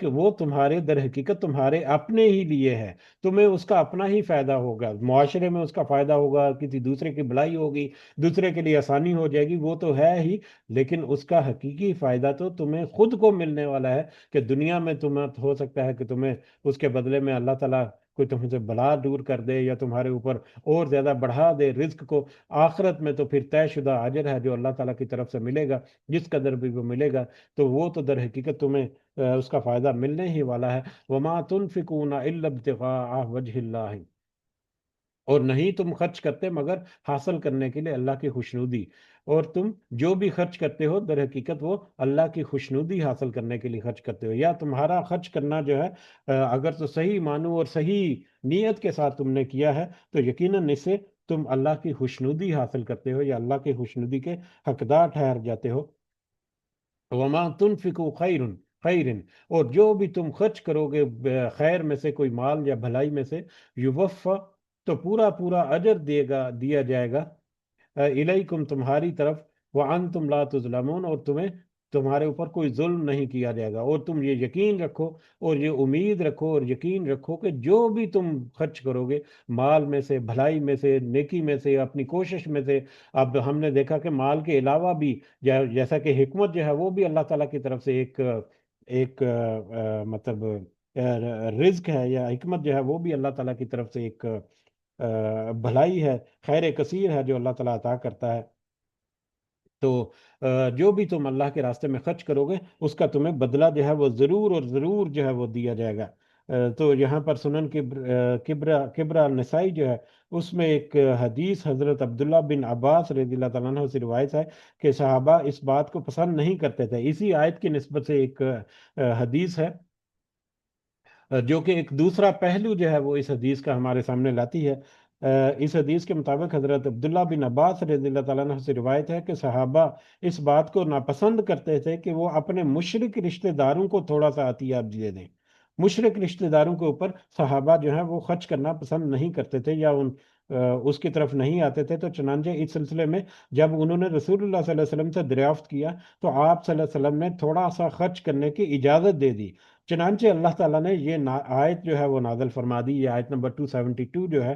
وہ تمہارے در حقیقت تمہارے اپنے ہی لیے ہے، تمہیں اس کا اپنا ہی فائدہ ہوگا، معاشرے میں اس کا فائدہ ہوگا، کسی دوسرے کی بھلائی ہوگی، دوسرے کے لیے آسانی ہو جائے گی، وہ تو ہے ہی، لیکن اس کا حقیقی فائدہ تو تمہیں خود کو ملنے والا ہے کہ دنیا میں تمہیں ہو سکتا ہے کہ تمہیں اس کے بدلے میں اللہ تعالیٰ کوئی تم سے بلا دور کر دے یا تمہارے اوپر اور زیادہ بڑھا دے رزق کو۔ آخرت میں تو پھر طے شدہ اجر ہے جو اللہ تعالیٰ کی طرف سے ملے گا، جس قدر بھی وہ ملے گا تو وہ تو در حقیقت تمہیں اس کا فائدہ ملنے ہی والا ہے۔ وما تنفقون الا ابتغاء وجہ اللہ، اور نہیں تم خرچ کرتے مگر حاصل کرنے کے لیے اللہ کی خوشنودی، اور تم جو بھی خرچ کرتے ہو در حقیقت وہ اللہ کی خوشنودی حاصل کرنے کے لیے خرچ کرتے ہو، یا تمہارا خرچ کرنا جو ہے اگر تو صحیح معنوں اور صحیح نیت کے ساتھ تم نے کیا ہے تو یقیناً اس سے تم اللہ کی خوشنودی حاصل کرتے ہو یا اللہ کی خوشنودی کے حقدار ٹھہر جاتے ہو۔ وما تنفقوا خیر، اور جو بھی تم خرچ کرو گے خیر میں سے، کوئی مال یا بھلائی میں سے، یوفا، تو پورا پورا اجر دیا جائے گا الیکم تمہاری طرف، وانتم لا تظلمون، اور تمہارے اوپر کوئی ظلم نہیں کیا جائے گا۔ اور تم یہ یقین رکھو اور یہ امید رکھو اور یقین رکھو کہ جو بھی تم خرچ کرو گے مال میں سے، بھلائی میں سے، نیکی میں سے، اپنی کوشش میں سے، اب ہم نے دیکھا کہ مال کے علاوہ بھی جیسا کہ حکمت جو ہے وہ بھی اللہ تعالیٰ کی طرف سے ایک مطلب رزق ہے، یا حکمت جو ہے وہ بھی اللہ تعالیٰ کی طرف سے ایک بھلائی ہے، خیر کثیر ہے جو اللہ تعالیٰ عطا کرتا ہے۔ تو جو بھی تم اللہ کے راستے میں خرچ کرو گے اس کا تمہیں بدلہ جو ہے وہ ضرور اور ضرور جو ہے وہ دیا جائے گا۔ تو یہاں پر سنن کبرا نسائی جو ہے اس میں ایک حدیث حضرت عبداللہ بن عباس رضی اللہ تعالیٰ عنہ سے روایت ہے کہ صحابہ اس بات کو پسند نہیں کرتے تھے۔ اسی آیت کی نسبت سے ایک حدیث ہے جو کہ ایک دوسرا پہلو جو ہے وہ اس حدیث کا ہمارے سامنے لاتی ہے۔ اس حدیث کے مطابق حضرت عبداللہ بن عباس رضی اللہ تعالیٰ عنہ سے روایت ہے کہ صحابہ اس بات کو ناپسند کرتے تھے کہ وہ اپنے مشرک رشتہ داروں کو تھوڑا سا عطیہ دے دیں۔ مشرک رشتہ داروں کے اوپر صحابہ جو ہیں وہ خرچ کرنا پسند نہیں کرتے تھے یا اس کی طرف نہیں آتے تھے۔ تو چنانچہ اس سلسلے میں جب انہوں نے رسول اللہ صلی اللہ علیہ وسلم سے دریافت کیا تو آپ صلی اللہ علیہ وسلم نے تھوڑا سا خرچ کرنے کی اجازت دے دی۔ چنانچہ اللہ تعالیٰ نے یہ آیت جو ہے وہ نازل فرما دی، یہ آیت نمبر 272 جو ہے۔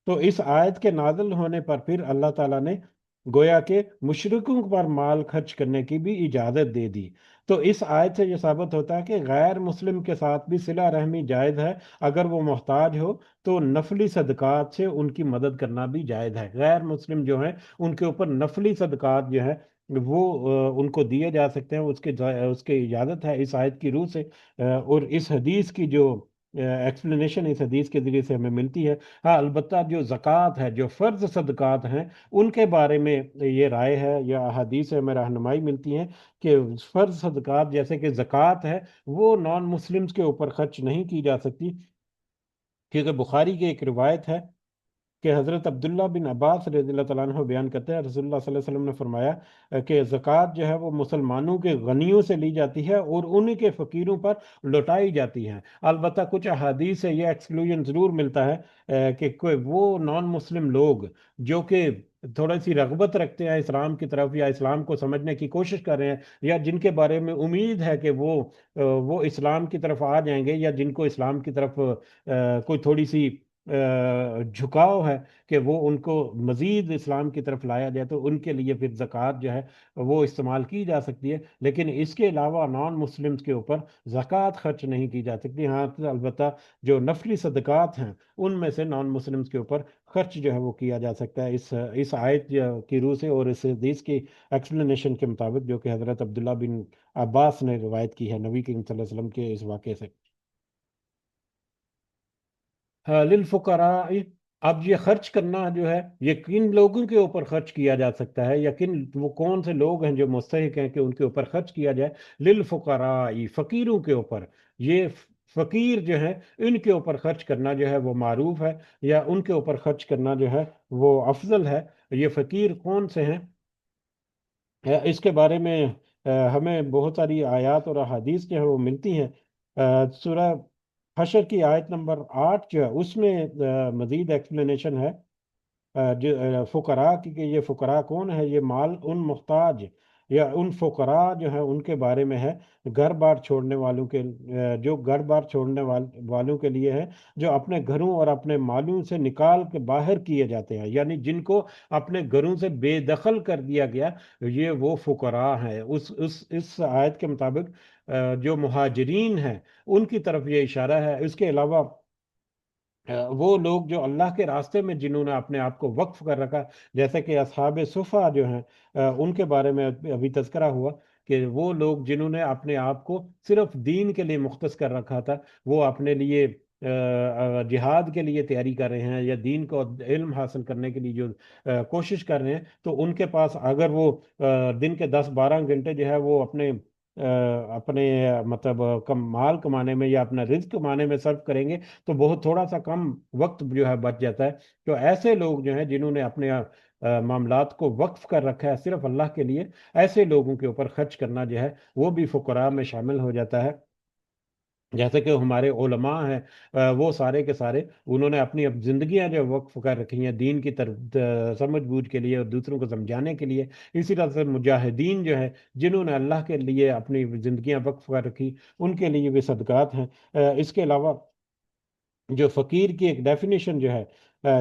تو اس آیت کے نازل ہونے پر پھر اللہ تعالیٰ نے گویا کہ مشرکوں پر مال خرچ کرنے کی بھی اجازت دے دی۔ تو اس آیت سے یہ ثابت ہوتا ہے کہ غیر مسلم کے ساتھ بھی صلہ رحمی جائز ہے، اگر وہ محتاج ہو تو نفلی صدقات سے ان کی مدد کرنا بھی جائز ہے۔ غیر مسلم جو ہیں ان کے اوپر نفلی صدقات جو ہے وہ ان کو دیے جا سکتے ہیں، اس کی اجازت ہے اس آیت کی روح سے۔ اور اس حدیث کی جو ایکسپلینیشن اس حدیث کے ذریعے سے ہمیں ملتی ہے۔ ہاں البتہ جو زکوٰۃ ہے، جو فرض صدقات ہیں ان کے بارے میں یہ رائے ہے یا حدیث سے ہمیں رہنمائی ملتی ہے کہ فرض صدقات جیسے کہ زکوٰۃ ہے وہ نان مسلمز کے اوپر خرچ نہیں کی جا سکتی، کیونکہ بخاری کی ایک روایت ہے کہ حضرت عبداللہ بن عباس رضی اللہ تعالیٰ عنہ بیان کرتے ہیں رسول اللہ صلی اللہ علیہ وسلم نے فرمایا کہ زکوٰۃ جو ہے وہ مسلمانوں کے غنیوں سے لی جاتی ہے اور انہی کے فقیروں پر لوٹائی جاتی ہے۔ البتہ کچھ احادیث سے یہ ایکسکلوژن ضرور ملتا ہے کہ کوئی وہ نان مسلم لوگ جو کہ تھوڑی سی رغبت رکھتے ہیں اسلام کی طرف یا اسلام کو سمجھنے کی کوشش کر رہے ہیں یا جن کے بارے میں امید ہے کہ وہ اسلام کی طرف آ جائیں گے یا جن کو اسلام کی طرف کوئی تھوڑی سی جھکاؤ ہے کہ وہ ان کو مزید اسلام کی طرف لایا جائے، تو ان کے لیے پھر زکوٰۃ جو ہے وہ استعمال کی جا سکتی ہے، لیکن اس کے علاوہ نان مسلمز کے اوپر زکوٰۃ خرچ نہیں کی جا سکتی۔ ہاں البتہ جو نفلی صدقات ہیں ان میں سے نان مسلمز کے اوپر خرچ جو ہے وہ کیا جا سکتا ہے، اس آیت کی روح سے اور اس حدیث کی ایکسپلینیشن کے مطابق جو کہ حضرت عبداللہ بن عباس نے روایت کی ہے نبی کریم صلی اللہ علیہ وسلم کے اس واقعے سے۔ للفقراء، اب یہ خرچ کرنا جو ہے یہ کن لوگوں کے اوپر خرچ کیا جا سکتا ہے یا وہ کون سے لوگ ہیں جو مستحق ہیں کہ ان کے اوپر خرچ کیا جائے؟ للفقراء، فقیروں کے اوپر، یہ فقیر جو ہیں ان کے اوپر خرچ کرنا جو ہے وہ معروف ہے یا ان کے اوپر خرچ کرنا جو ہے وہ افضل ہے۔ یہ فقیر کون سے ہیں؟ اس کے بارے میں ہمیں بہت ساری آیات اور احادیث جو ہے وہ ملتی ہیں۔ سورہ حشر کی آیت نمبر 8 جو ہے اس میں مزید ایکسپلینیشن ہے جو فقراء کی، کہ یہ فقراء کون ہے؟ یہ مال ان محتاج یا ان فقراء جو ہیں ان کے بارے میں ہے گھر بار چھوڑنے والوں کے، جو گھر بار چھوڑنے والوں کے لیے ہے، جو اپنے گھروں اور اپنے مالوں سے نکال کے باہر کیے جاتے ہیں، یعنی جن کو اپنے گھروں سے بے دخل کر دیا گیا، یہ وہ فقراء ہیں۔ اس آیت کے مطابق جو مہاجرین ہیں ان کی طرف یہ اشارہ ہے۔ اس کے علاوہ وہ لوگ جو اللہ کے راستے میں جنہوں نے اپنے آپ کو وقف کر رکھا، جیسے کہ اصحاب صفہ جو ہیں ان کے بارے میں ابھی تذکرہ ہوا کہ وہ لوگ جنہوں نے اپنے آپ کو صرف دین کے لیے مختص کر رکھا تھا، وہ اپنے لیے جہاد کے لیے تیاری کر رہے ہیں یا دین کو علم حاصل کرنے کے لیے جو کوشش کر رہے ہیں، تو ان کے پاس اگر وہ دن کے 10-12 گھنٹے جو ہے وہ اپنے مطلب مال کمانے میں یا اپنا رزق کمانے میں صرف کریں گے تو بہت تھوڑا سا کم وقت جو ہے بچ جاتا ہے۔ تو ایسے لوگ جو ہیں جنہوں نے اپنے معاملات کو وقف کر رکھا ہے صرف اللہ کے لیے، ایسے لوگوں کے اوپر خرچ کرنا جو ہے وہ بھی فقراء میں شامل ہو جاتا ہے۔ جیسے کہ ہمارے علماء ہیں وہ سارے کے سارے انہوں نے اپنی اب زندگیاں جو وقف کر رکھی ہیں دین کی طرف سمجھ بوجھ کے لیے اور دوسروں کو سمجھانے کے لیے۔ اسی طرح سے مجاہدین جو ہیں جنہوں نے اللہ کے لیے اپنی زندگیاں وقف کر رکھی، ان کے لیے بھی صدقات ہیں۔ اس کے علاوہ جو فقیر کی ایک ڈیفینیشن جو ہے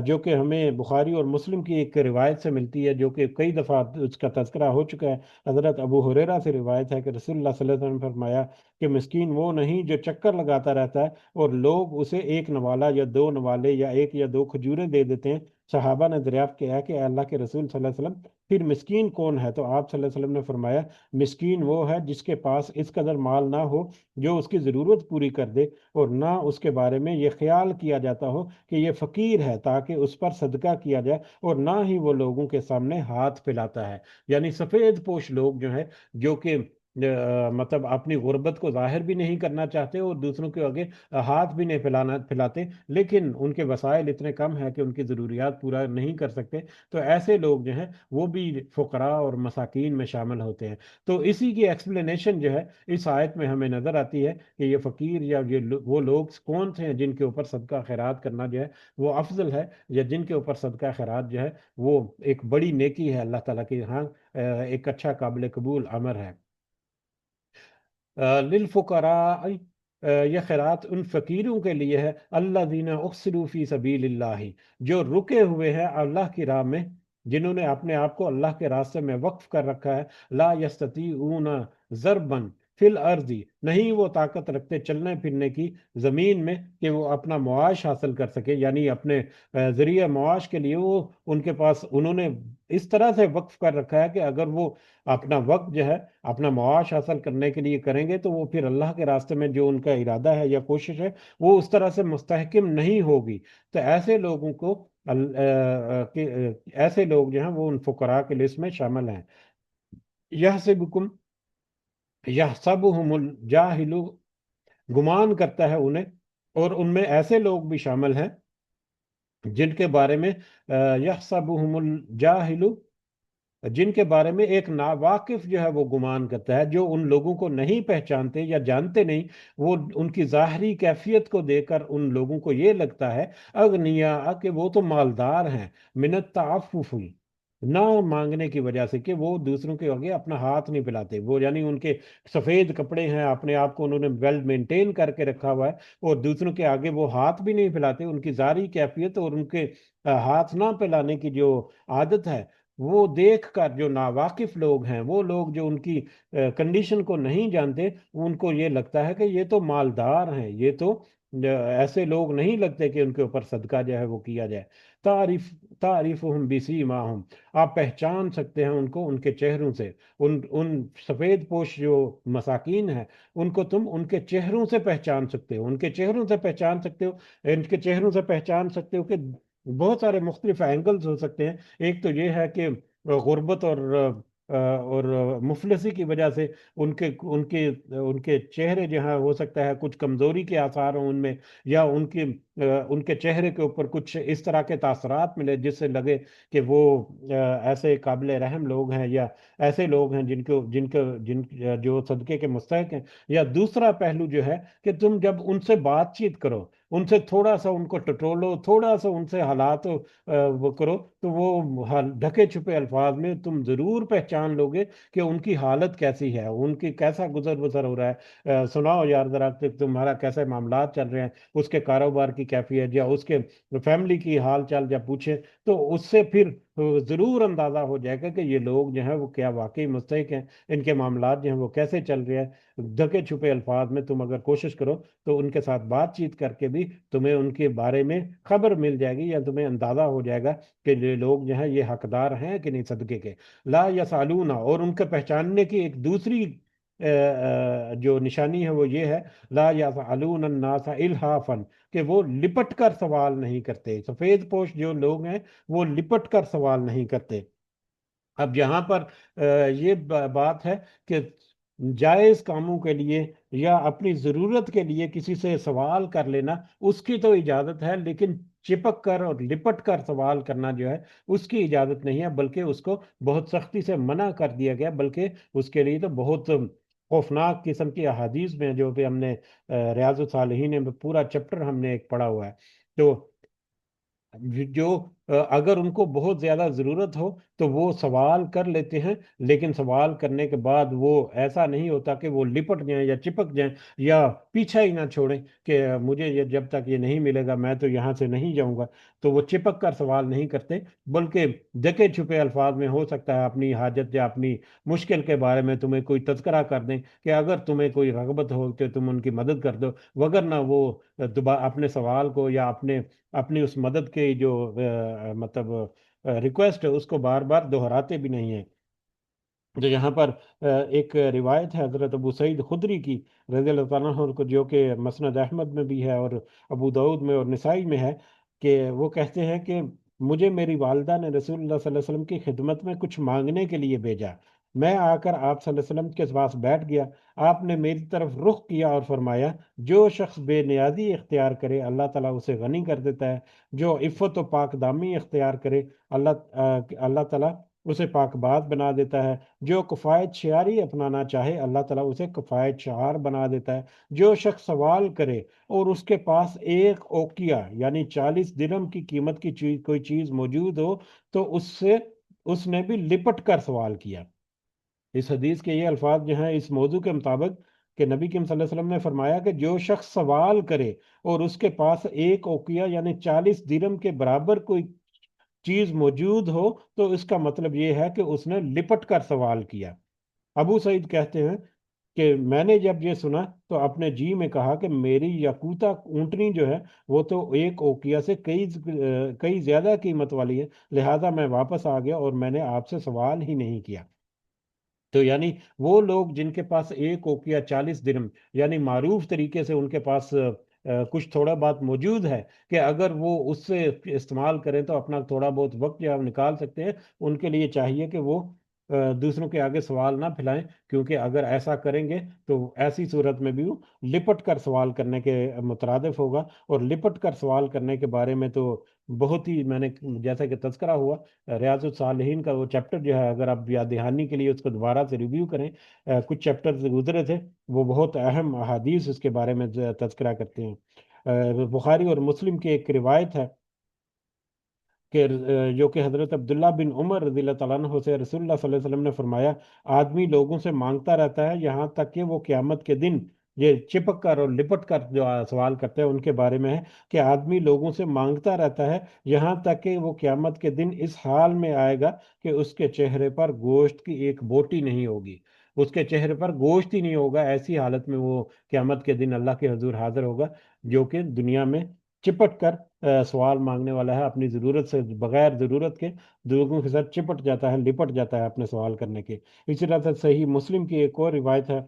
جو کہ ہمیں بخاری اور مسلم کی ایک روایت سے ملتی ہے، جو کہ کئی دفعہ اس کا تذکرہ ہو چکا ہے۔ حضرت ابو ہریرہ سے روایت ہے کہ رسول اللہ صلی اللہ علیہ وسلم نے فرمایا کہ مسکین وہ نہیں جو چکر لگاتا رہتا ہے اور لوگ اسے ایک نوالا یا دو نوالے یا ایک یا دو کھجوریں دے دیتے ہیں۔ صحابہ نے دریافت کیا کہ اے اللہ کے رسول صلی اللہ علیہ وسلم پھر مسکین کون ہے؟ تو آپ صلی اللہ علیہ وسلم نے فرمایا مسکین وہ ہے جس کے پاس اس قدر مال نہ ہو جو اس کی ضرورت پوری کر دے، اور نہ اس کے بارے میں یہ خیال کیا جاتا ہو کہ یہ فقیر ہے تاکہ اس پر صدقہ کیا جائے، اور نہ ہی وہ لوگوں کے سامنے ہاتھ پھیلاتا ہے۔ یعنی سفید پوش لوگ جو ہیں جو کہ مطلب اپنی غربت کو ظاہر بھی نہیں کرنا چاہتے اور دوسروں کے آگے ہاتھ بھی نہیں پھیلاتے، لیکن ان کے وسائل اتنے کم ہیں کہ ان کی ضروریات پورا نہیں کر سکتے، تو ایسے لوگ جو ہیں وہ بھی فقراء اور مساکین میں شامل ہوتے ہیں۔ تو اسی کی ایکسپلینیشن جو ہے اس آیت میں ہمیں نظر آتی ہے کہ یہ فقیر یا وہ لوگ کون سے ہیں جن کے اوپر صدقہ خیرات کرنا جو ہے وہ افضل ہے، یا جن کے اوپر صدقہ خیرات جو ہے وہ ایک بڑی نیکی ہے اللہ تعالیٰ کے ہاں، ایک اچھا قابل قبول عمل ہے۔ للفقراء، یہ خیرات ان فقیروں کے لیے ہے الذین احصروا فی سبیل اللہ، جو رکے ہوئے ہیں اللہ کی راہ میں، جنہوں نے اپنے آپ کو اللہ کے راستے میں وقف کر رکھا ہے۔ لا یستطیعون ضربا فی الارض، نہیں وہ طاقت رکھتے چلنے پھرنے کی زمین میں کہ وہ اپنا معاش حاصل کر سکے، یعنی اپنے ذریعہ معاش کے لیے وہ ان کے پاس انہوں نے اس طرح سے وقف کر رکھا ہے کہ اگر وہ اپنا وقت جو ہے اپنا معاش حاصل کرنے کے لیے کریں گے تو وہ پھر اللہ کے راستے میں جو ان کا ارادہ ہے یا کوشش ہے وہ اس طرح سے مستحکم نہیں ہوگی۔ تو ایسے لوگوں کو ایسے لوگ جو ہیں وہ ان فقراء کی لسٹ میں شامل ہیں۔ یحسبکم، یحسبہم الجاہل، گمان کرتا ہے انہیں اور ان میں ایسے لوگ بھی شامل ہیں جن کے بارے میں یحسبہم الجاہل، جن کے بارے میں ایک ناواقف جو ہے وہ گمان کرتا ہے، جو ان لوگوں کو نہیں پہچانتے یا جانتے نہیں، وہ ان کی ظاہری کیفیت کو دیکھ کر ان لوگوں کو یہ لگتا ہے اغنیا کہ وہ تو مالدار ہیں، من التعفف، نہ مانگنے کی وجہ سے، کہ وہ دوسروں کے آگے اپنا ہاتھ نہیں پھیلاتے، وہ یعنی ان کے سفید کپڑے ہیں، اپنے آپ کو انہوں نے ویل مینٹین کر کے رکھا ہوا ہے، اور دوسروں کے آگے وہ ہاتھ بھی نہیں پھیلاتے، ان کی ظاہری کیفیت اور ان کے ہاتھ نہ پھیلانے کی جو عادت ہے، وہ دیکھ کر جو ناواقف لوگ ہیں، وہ لوگ جو ان کی کنڈیشن کو نہیں جانتے، ان کو یہ لگتا ہے کہ یہ تو مالدار ہیں، یہ تو ایسے لوگ نہیں لگتے کہ ان کے اوپر صدقہ جو ہے وہ کیا جائے۔ تعریفہم بسیماہم، آپ پہچان سکتے ہیں ان کو ان کے چہروں سے، ان سفید پوش جو مساکین ہیں، ان کو تم ان کے چہروں سے پہچان سکتے ہو، ان کے چہروں سے پہچان سکتے ہو، ان کے چہروں سے پہچان سکتے ہو کہ بہت سارے مختلف اینگلز ہو سکتے ہیں۔ ایک تو یہ ہے کہ غربت اور مفلسی کی وجہ سے ان کے چہرے جو ہیں، ہو سکتا ہے کچھ کمزوری کے آثار ہوں ان میں، یا ان کے چہرے کے اوپر کچھ اس طرح کے تاثرات ملے جس سے لگے کہ وہ ایسے قابل رحم لوگ ہیں، یا ایسے لوگ ہیں جو صدقے کے مستحق ہیں۔ یا دوسرا پہلو جو ہے کہ تم جب ان سے بات چیت کرو، ان سے تھوڑا سا ان کو ٹٹولو، تھوڑا سا ان سے حالات وہ کرو، تو وہ ڈھکے چھپے الفاظ میں تم ضرور پہچان لو گے کہ ان کی حالت کیسی ہے، ان کی کیسا گزر بسر ہو رہا ہے۔ سناؤ یار ذرا کہ تمہارا کیسے معاملات چل رہے ہیں، اس کے کاروبار کی کیفیت یا اس کے فیملی کی حال چال جب پوچھے، تو اس سے پھر ضرور اندازہ ہو جائے گا کہ یہ لوگ جو ہیں وہ کیا واقعی مستحق ہیں، ان کے معاملات جو ہیں وہ کیسے چل رہے ہیں۔ ڈھکے چھپے الفاظ میں تم اگر کوشش کرو تو ان کے ساتھ بات چیت کر کے بھی تمہیں ان کے بارے میں خبر مل جائے گی، یا تمہیں اندازہ ہو جائے گا کہ یہ لوگ جو ہیں یہ حقدار ہیں کہ نہیں صدقے کے۔ لا یسالون، اور ان کے پہچاننے کی ایک دوسری جو نشانی ہے وہ یہ ہے، لا یسالون الناس الحافا، کہ وہ لپٹ کر سوال نہیں کرتے۔ سفید پوش جو لوگ ہیں وہ لپٹ کر سوال نہیں کرتے۔ اب یہاں پر یہ بات ہے کہ جائز کاموں کے لیے یا اپنی ضرورت کے لیے کسی سے سوال کر لینا، اس کی تو اجازت ہے، لیکن چپک کر اور لپٹ کر سوال کرنا جو ہے اس کی اجازت نہیں ہے، بلکہ اس کو بہت سختی سے منع کر دیا گیا، بلکہ اس کے لیے تو بہت خوفناک قسم کی احادیث میں جو کہ ہم نے ریاض الصالحین میں پورا چیپٹر ہم نے ایک پڑھا ہوا ہے۔ تو جو اگر ان کو بہت زیادہ ضرورت ہو تو وہ سوال کر لیتے ہیں، لیکن سوال کرنے کے بعد وہ ایسا نہیں ہوتا کہ وہ لپٹ جائیں یا چپک جائیں یا پیچھا ہی نہ چھوڑیں کہ مجھے یہ جب تک یہ نہیں ملے گا میں تو یہاں سے نہیں جاؤں گا۔ تو وہ چپک کر سوال نہیں کرتے، بلکہ ڈھکے چھپے الفاظ میں ہو سکتا ہے اپنی حاجت یا اپنی مشکل کے بارے میں تمہیں کوئی تذکرہ کر دیں کہ اگر تمہیں کوئی رغبت ہو کہ تم ان کی مدد کر دو، وگرنہ وہ دوبارہ اپنے سوال کو یا اپنی اس مدد کی جو مطلب ریکویسٹ ہے اس کو بار بار دہراتے بھی نہیں ہیں۔ جو یہاں پر ایک روایت ہے حضرت ابو سعید خدری کی رضی اللہ تعالیٰ عنہ کو، جو کہ مسند احمد میں بھی ہے اور ابو داود میں اور نسائی میں ہے، کہ وہ کہتے ہیں کہ مجھے میری والدہ نے رسول اللہ صلی اللہ علیہ وسلم کی خدمت میں کچھ مانگنے کے لیے بھیجا، میں آ کر آپ صلی اللہ علیہ وسلم کے پاس بیٹھ گیا، آپ نے میری طرف رخ کیا اور فرمایا جو شخص بے نیازی اختیار کرے اللہ تعالیٰ اسے غنی کر دیتا ہے، جو عفت و پاک دامی اختیار کرے اللہ تعالیٰ اسے پاک باز بنا دیتا ہے، جو کفایت شعاری اپنانا چاہے اللہ تعالیٰ اسے کفایت شعار بنا دیتا ہے، جو شخص سوال کرے اور اس کے پاس ایک اوقیہ یعنی 40 درہم کی قیمت کی کوئی چیز موجود ہو تو اس نے بھی لپٹ کر سوال کیا۔ اس حدیث کے یہ الفاظ جو ہیں اس موضوع کے مطابق کہ نبی کریم صلی اللہ علیہ وسلم نے فرمایا کہ جو شخص سوال کرے اور اس کے پاس ایک اوقیہ یعنی 40 درہم کے برابر کوئی چیز موجود ہو تو اس کا مطلب یہ ہے کہ اس نے لپٹ کر سوال کیا۔ ابو سعید کہتے ہیں کہ میں نے جب یہ سنا تو اپنے جی میں کہا کہ میری یاقوتہ اونٹنی جو ہے وہ تو ایک اوقیہ سے کئی زیادہ قیمت والی ہے، لہذا میں واپس آ گیا اور میں نے آپ سے سوال ہی نہیں کیا۔ تو یعنی وہ لوگ جن کے پاس ایک اوقیہ 40 درہم یعنی معروف طریقے سے ان کے پاس کچھ تھوڑا بہت موجود ہے کہ اگر وہ اس سے استعمال کریں تو اپنا تھوڑا بہت وقت جو ہے نکال سکتے ہیں، ان کے لیے چاہیے کہ وہ دوسروں کے آگے سوال نہ پھیلائیں، کیونکہ اگر ایسا کریں گے تو ایسی صورت میں بھی وہ لپٹ کر سوال کرنے کے مترادف ہوگا، اور لپٹ کر سوال کرنے کے بارے میں تو بہت ہی میں نے جیسا کہ تذکرہ ہوا ریاض الصالحین کا وہ چیپٹر جو ہے، اگر آپ یاد دہانی کے لیے اس کو دوبارہ سے ریویو کریں، کچھ چیپٹر گزرے تھے، وہ بہت اہم احادیث اس کے بارے میں تذکرہ کرتے ہیں۔ بخاری اور مسلم کی ایک روایت ہے کہ جو کہ حضرت عبداللہ بن عمر رضی اللہ تعالیٰ عنہ سے رسول اللہ صلی اللہ علیہ وسلم نے فرمایا، آدمی لوگوں سے مانگتا رہتا ہے یہاں تک کہ وہ قیامت کے دن، یہ چپک کر اور لپٹ کر جو سوال کرتے ہیں ان کے بارے میں ہے کہ آدمی لوگوں سے مانگتا رہتا ہے یہاں تک کہ وہ قیامت کے دن اس حال میں آئے گا کہ اس کے چہرے پر گوشت کی ایک بوٹی نہیں ہوگی، اس کے چہرے پر گوشت ہی نہیں ہوگا، ایسی حالت میں وہ قیامت کے دن اللہ کے حضور حاضر ہوگا، جو کہ دنیا میں چپٹ کر سوال مانگنے والا ہے، اپنی ضرورت سے بغیر ضرورت کے لوگوں کے ساتھ چپٹ جاتا ہے، لپٹ جاتا ہے اپنے سوال کرنے کے۔ اسی طرح سے صحیح مسلم کی ایک اور روایت ہے،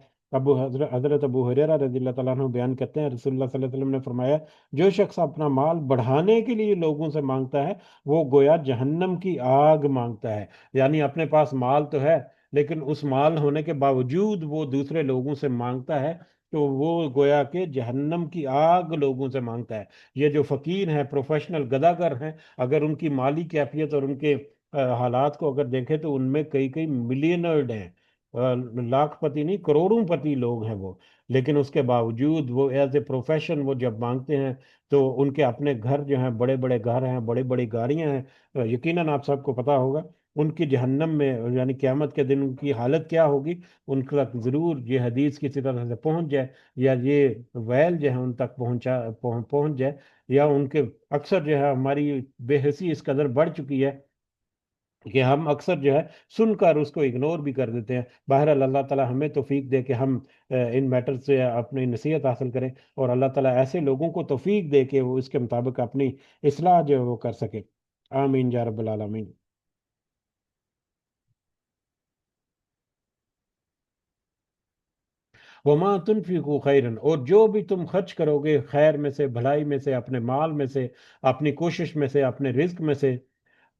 حضرت ابو ہریرہ رضی اللہ تعالیٰ عنہ بیان کرتے ہیں، رسول اللہ صلی اللہ علیہ وسلم نے فرمایا، جو شخص اپنا مال بڑھانے کے لیے لوگوں سے مانگتا ہے وہ گویا جہنم کی آگ مانگتا ہے، یعنی اپنے پاس مال تو ہے لیکن اس مال ہونے کے باوجود وہ دوسرے لوگوں سے مانگتا ہے، تو وہ گویا کہ جہنم کی آگ لوگوں سے مانگتا ہے۔ یہ جو فقیر ہیں، پروفیشنل گداگر ہیں، اگر ان کی مالی کیفیت اور ان کے حالات کو اگر دیکھیں تو ان میں کئی کئی ملینرڈ ہیں، لاکھ پتی نہیں کروڑوں پتی لوگ ہیں وہ، لیکن اس کے باوجود وہ ایز اے پروفیشن وہ جب مانگتے ہیں تو ان کے اپنے گھر جو ہیں، بڑے بڑے گھر ہیں، بڑی بڑی گاڑیاں ہیں، یقیناً آپ سب کو پتا ہوگا ان کی جہنم میں یعنی قیامت کے دن ان کی حالت کیا ہوگی، ان تک ضرور یہ حدیث کسی طرح سے پہنچ جائے، یا یہ ویل جو ہے ان تک پہنچ جائے، یا ان کے اکثر جو ہے ہماری بے حسی اس قدر بڑھ چکی ہے کہ ہم اکثر جو ہے سن کر اس کو اگنور بھی کر دیتے ہیں۔ بہرحال اللہ تعالیٰ ہمیں توفیق دے کہ ہم ان میٹر سے اپنی نصیحت حاصل کریں، اور اللہ تعالیٰ ایسے لوگوں کو توفیق دے کہ وہ اس کے مطابق اپنی اصلاح جو ہے وہ کر سکے۔ آمین یا رب العالمین۔ وما تنفقوا خیرا، اور جو بھی تم خرچ کرو گے خیر میں سے، بھلائی میں سے، اپنے مال میں سے، اپنی کوشش میں سے، اپنے رزق میں سے،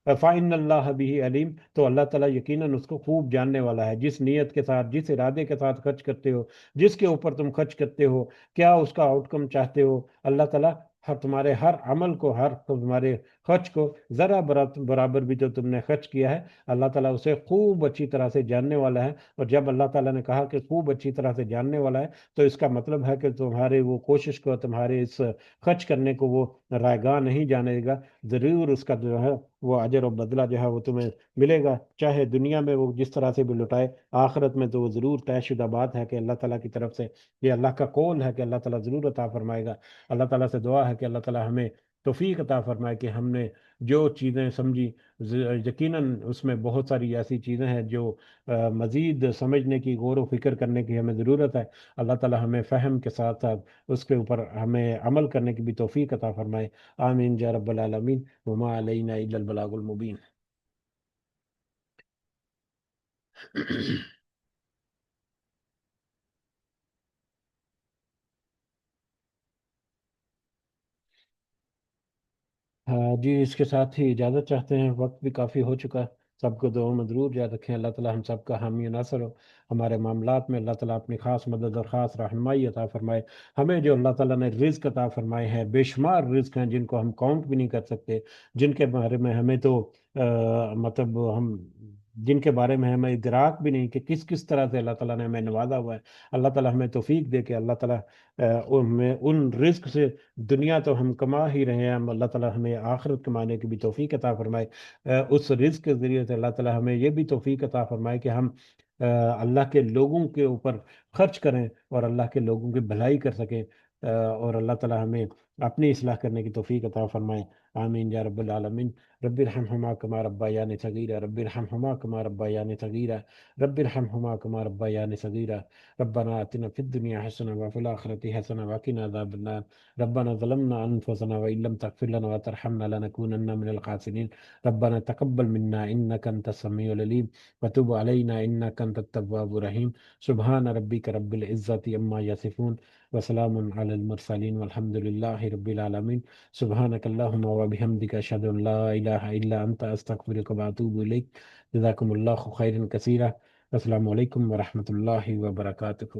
فَإِنَّ اللَّهَ بِهِ علیم، تو اللہ تعالیٰ یقیناً اس کو خوب جاننے والا ہے، جس نیت کے ساتھ، جس ارادے کے ساتھ خرچ کرتے ہو، جس کے اوپر تم خرچ کرتے ہو، کیا اس کا آؤٹ کم چاہتے ہو، اللہ تعالیٰ ہر تمہارے ہر عمل کو، ہر تمہارے خرچ کو، ذرا برابر بھی جو تم نے خرچ کیا ہے، اللہ تعالیٰ اسے خوب اچھی طرح سے جاننے والا ہے۔ اور جب اللہ تعالیٰ نے کہا کہ خوب اچھی طرح سے جاننے والا ہے، تو اس کا مطلب ہے کہ تمہارے وہ کوشش کو، تمہارے اس خرچ کرنے کو وہ رائیگاں نہیں جانے گا، ضرور اس کا جو ہے وہ اجر و بدلہ جو ہے وہ تمہیں ملے گا، چاہے دنیا میں وہ جس طرح سے بھی لٹائے، آخرت میں تو وہ ضرور طے شدہ بات ہے کہ اللہ تعالیٰ کی طرف سے یہ اللہ کا قول ہے کہ اللہ تعالیٰ ضرور عطا فرمائے گا۔ اللہ تعالیٰ سے دعا ہے کہ اللہ تعالیٰ ہمیں توفیق عطا فرمائے کہ ہم نے جو چیزیں سمجھی، یقیناً اس میں بہت ساری ایسی چیزیں ہیں جو مزید سمجھنے کی، غور و فکر کرنے کی ہمیں ضرورت ہے۔ اللہ تعالیٰ ہمیں فہم کے ساتھ ساتھ اس کے اوپر ہمیں عمل کرنے کی بھی توفیق عطا فرمائے۔ آمین یا رب العالمین۔ وما علینا الا البلاغ المبین۔ ہاں جی، اس کے ساتھ ہی اجازت چاہتے ہیں، وقت بھی کافی ہو چکا ہے۔ سب کو دعاؤں میں ضرور یاد رکھیں، اللہ تعالیٰ ہم سب کا حامی و ناصر ہو، ہمارے معاملات میں اللہ تعالیٰ اپنی خاص مدد اور خاص رہنمائی عطا فرمائے۔ ہمیں جو اللہ تعالیٰ نے رزق عطا فرمائے ہیں، بے شمار رزق ہیں جن کو ہم کاؤنٹ بھی نہیں کر سکتے، جن کے بارے میں ہمیں تو مطلب ہم جن کے بارے میں ہمیں ادراک بھی نہیں کہ کس کس طرح سے اللہ تعالیٰ نے ہمیں نوازا ہوا ہے۔ اللہ تعالیٰ ہمیں توفیق دے کہ اللہ تعالیٰ ان رزق سے دنیا تو ہم کما ہی رہے ہیں، اللہ تعالیٰ ہمیں آخرت کمانے کی بھی توفیق عطا فرمائے۔ اس رزق کے ذریعے سے اللہ تعالیٰ ہمیں یہ بھی توفیق عطا فرمائے کہ ہم اللہ کے لوگوں کے اوپر خرچ کریں اور اللہ کے لوگوں کی بھلائی کر سکیں، اور اللہ تعالیٰ ہمیں اپنی اصلاح کرنے کی توفیق عطا فرمائے۔ آمین یا رب العالمین۔ رب ارحمہما کما ربیانی صغیرا، رب ارحمہما کما ربیانی صغیرا، رب ارحمہما کما ربیانی صغیرا، ربنا آتنا فی الدنیا حسنہ وفی الآخرۃ حسنہ وقنا عذاب النار، ربنا ظلمنا انفسنا وان لم تغفر لنا وترحمنا لنكونن من الخاسرین، ربنا تقبل منا انك انت السميع العليم وتب علينا انك انت التواب الرحیم۔ سبحان ربک رب العزة عما یصفون وسلام علی المرسلین والحمد للہ رب العالمین۔ سبحانک اللہم و وبحمدک اشہد ان لا الہ الا انت استغفرک واتوب الیک جزاکم اللہ خیرا کثیرا السلام علیکم ورحمۃ اللہ وبرکاتہ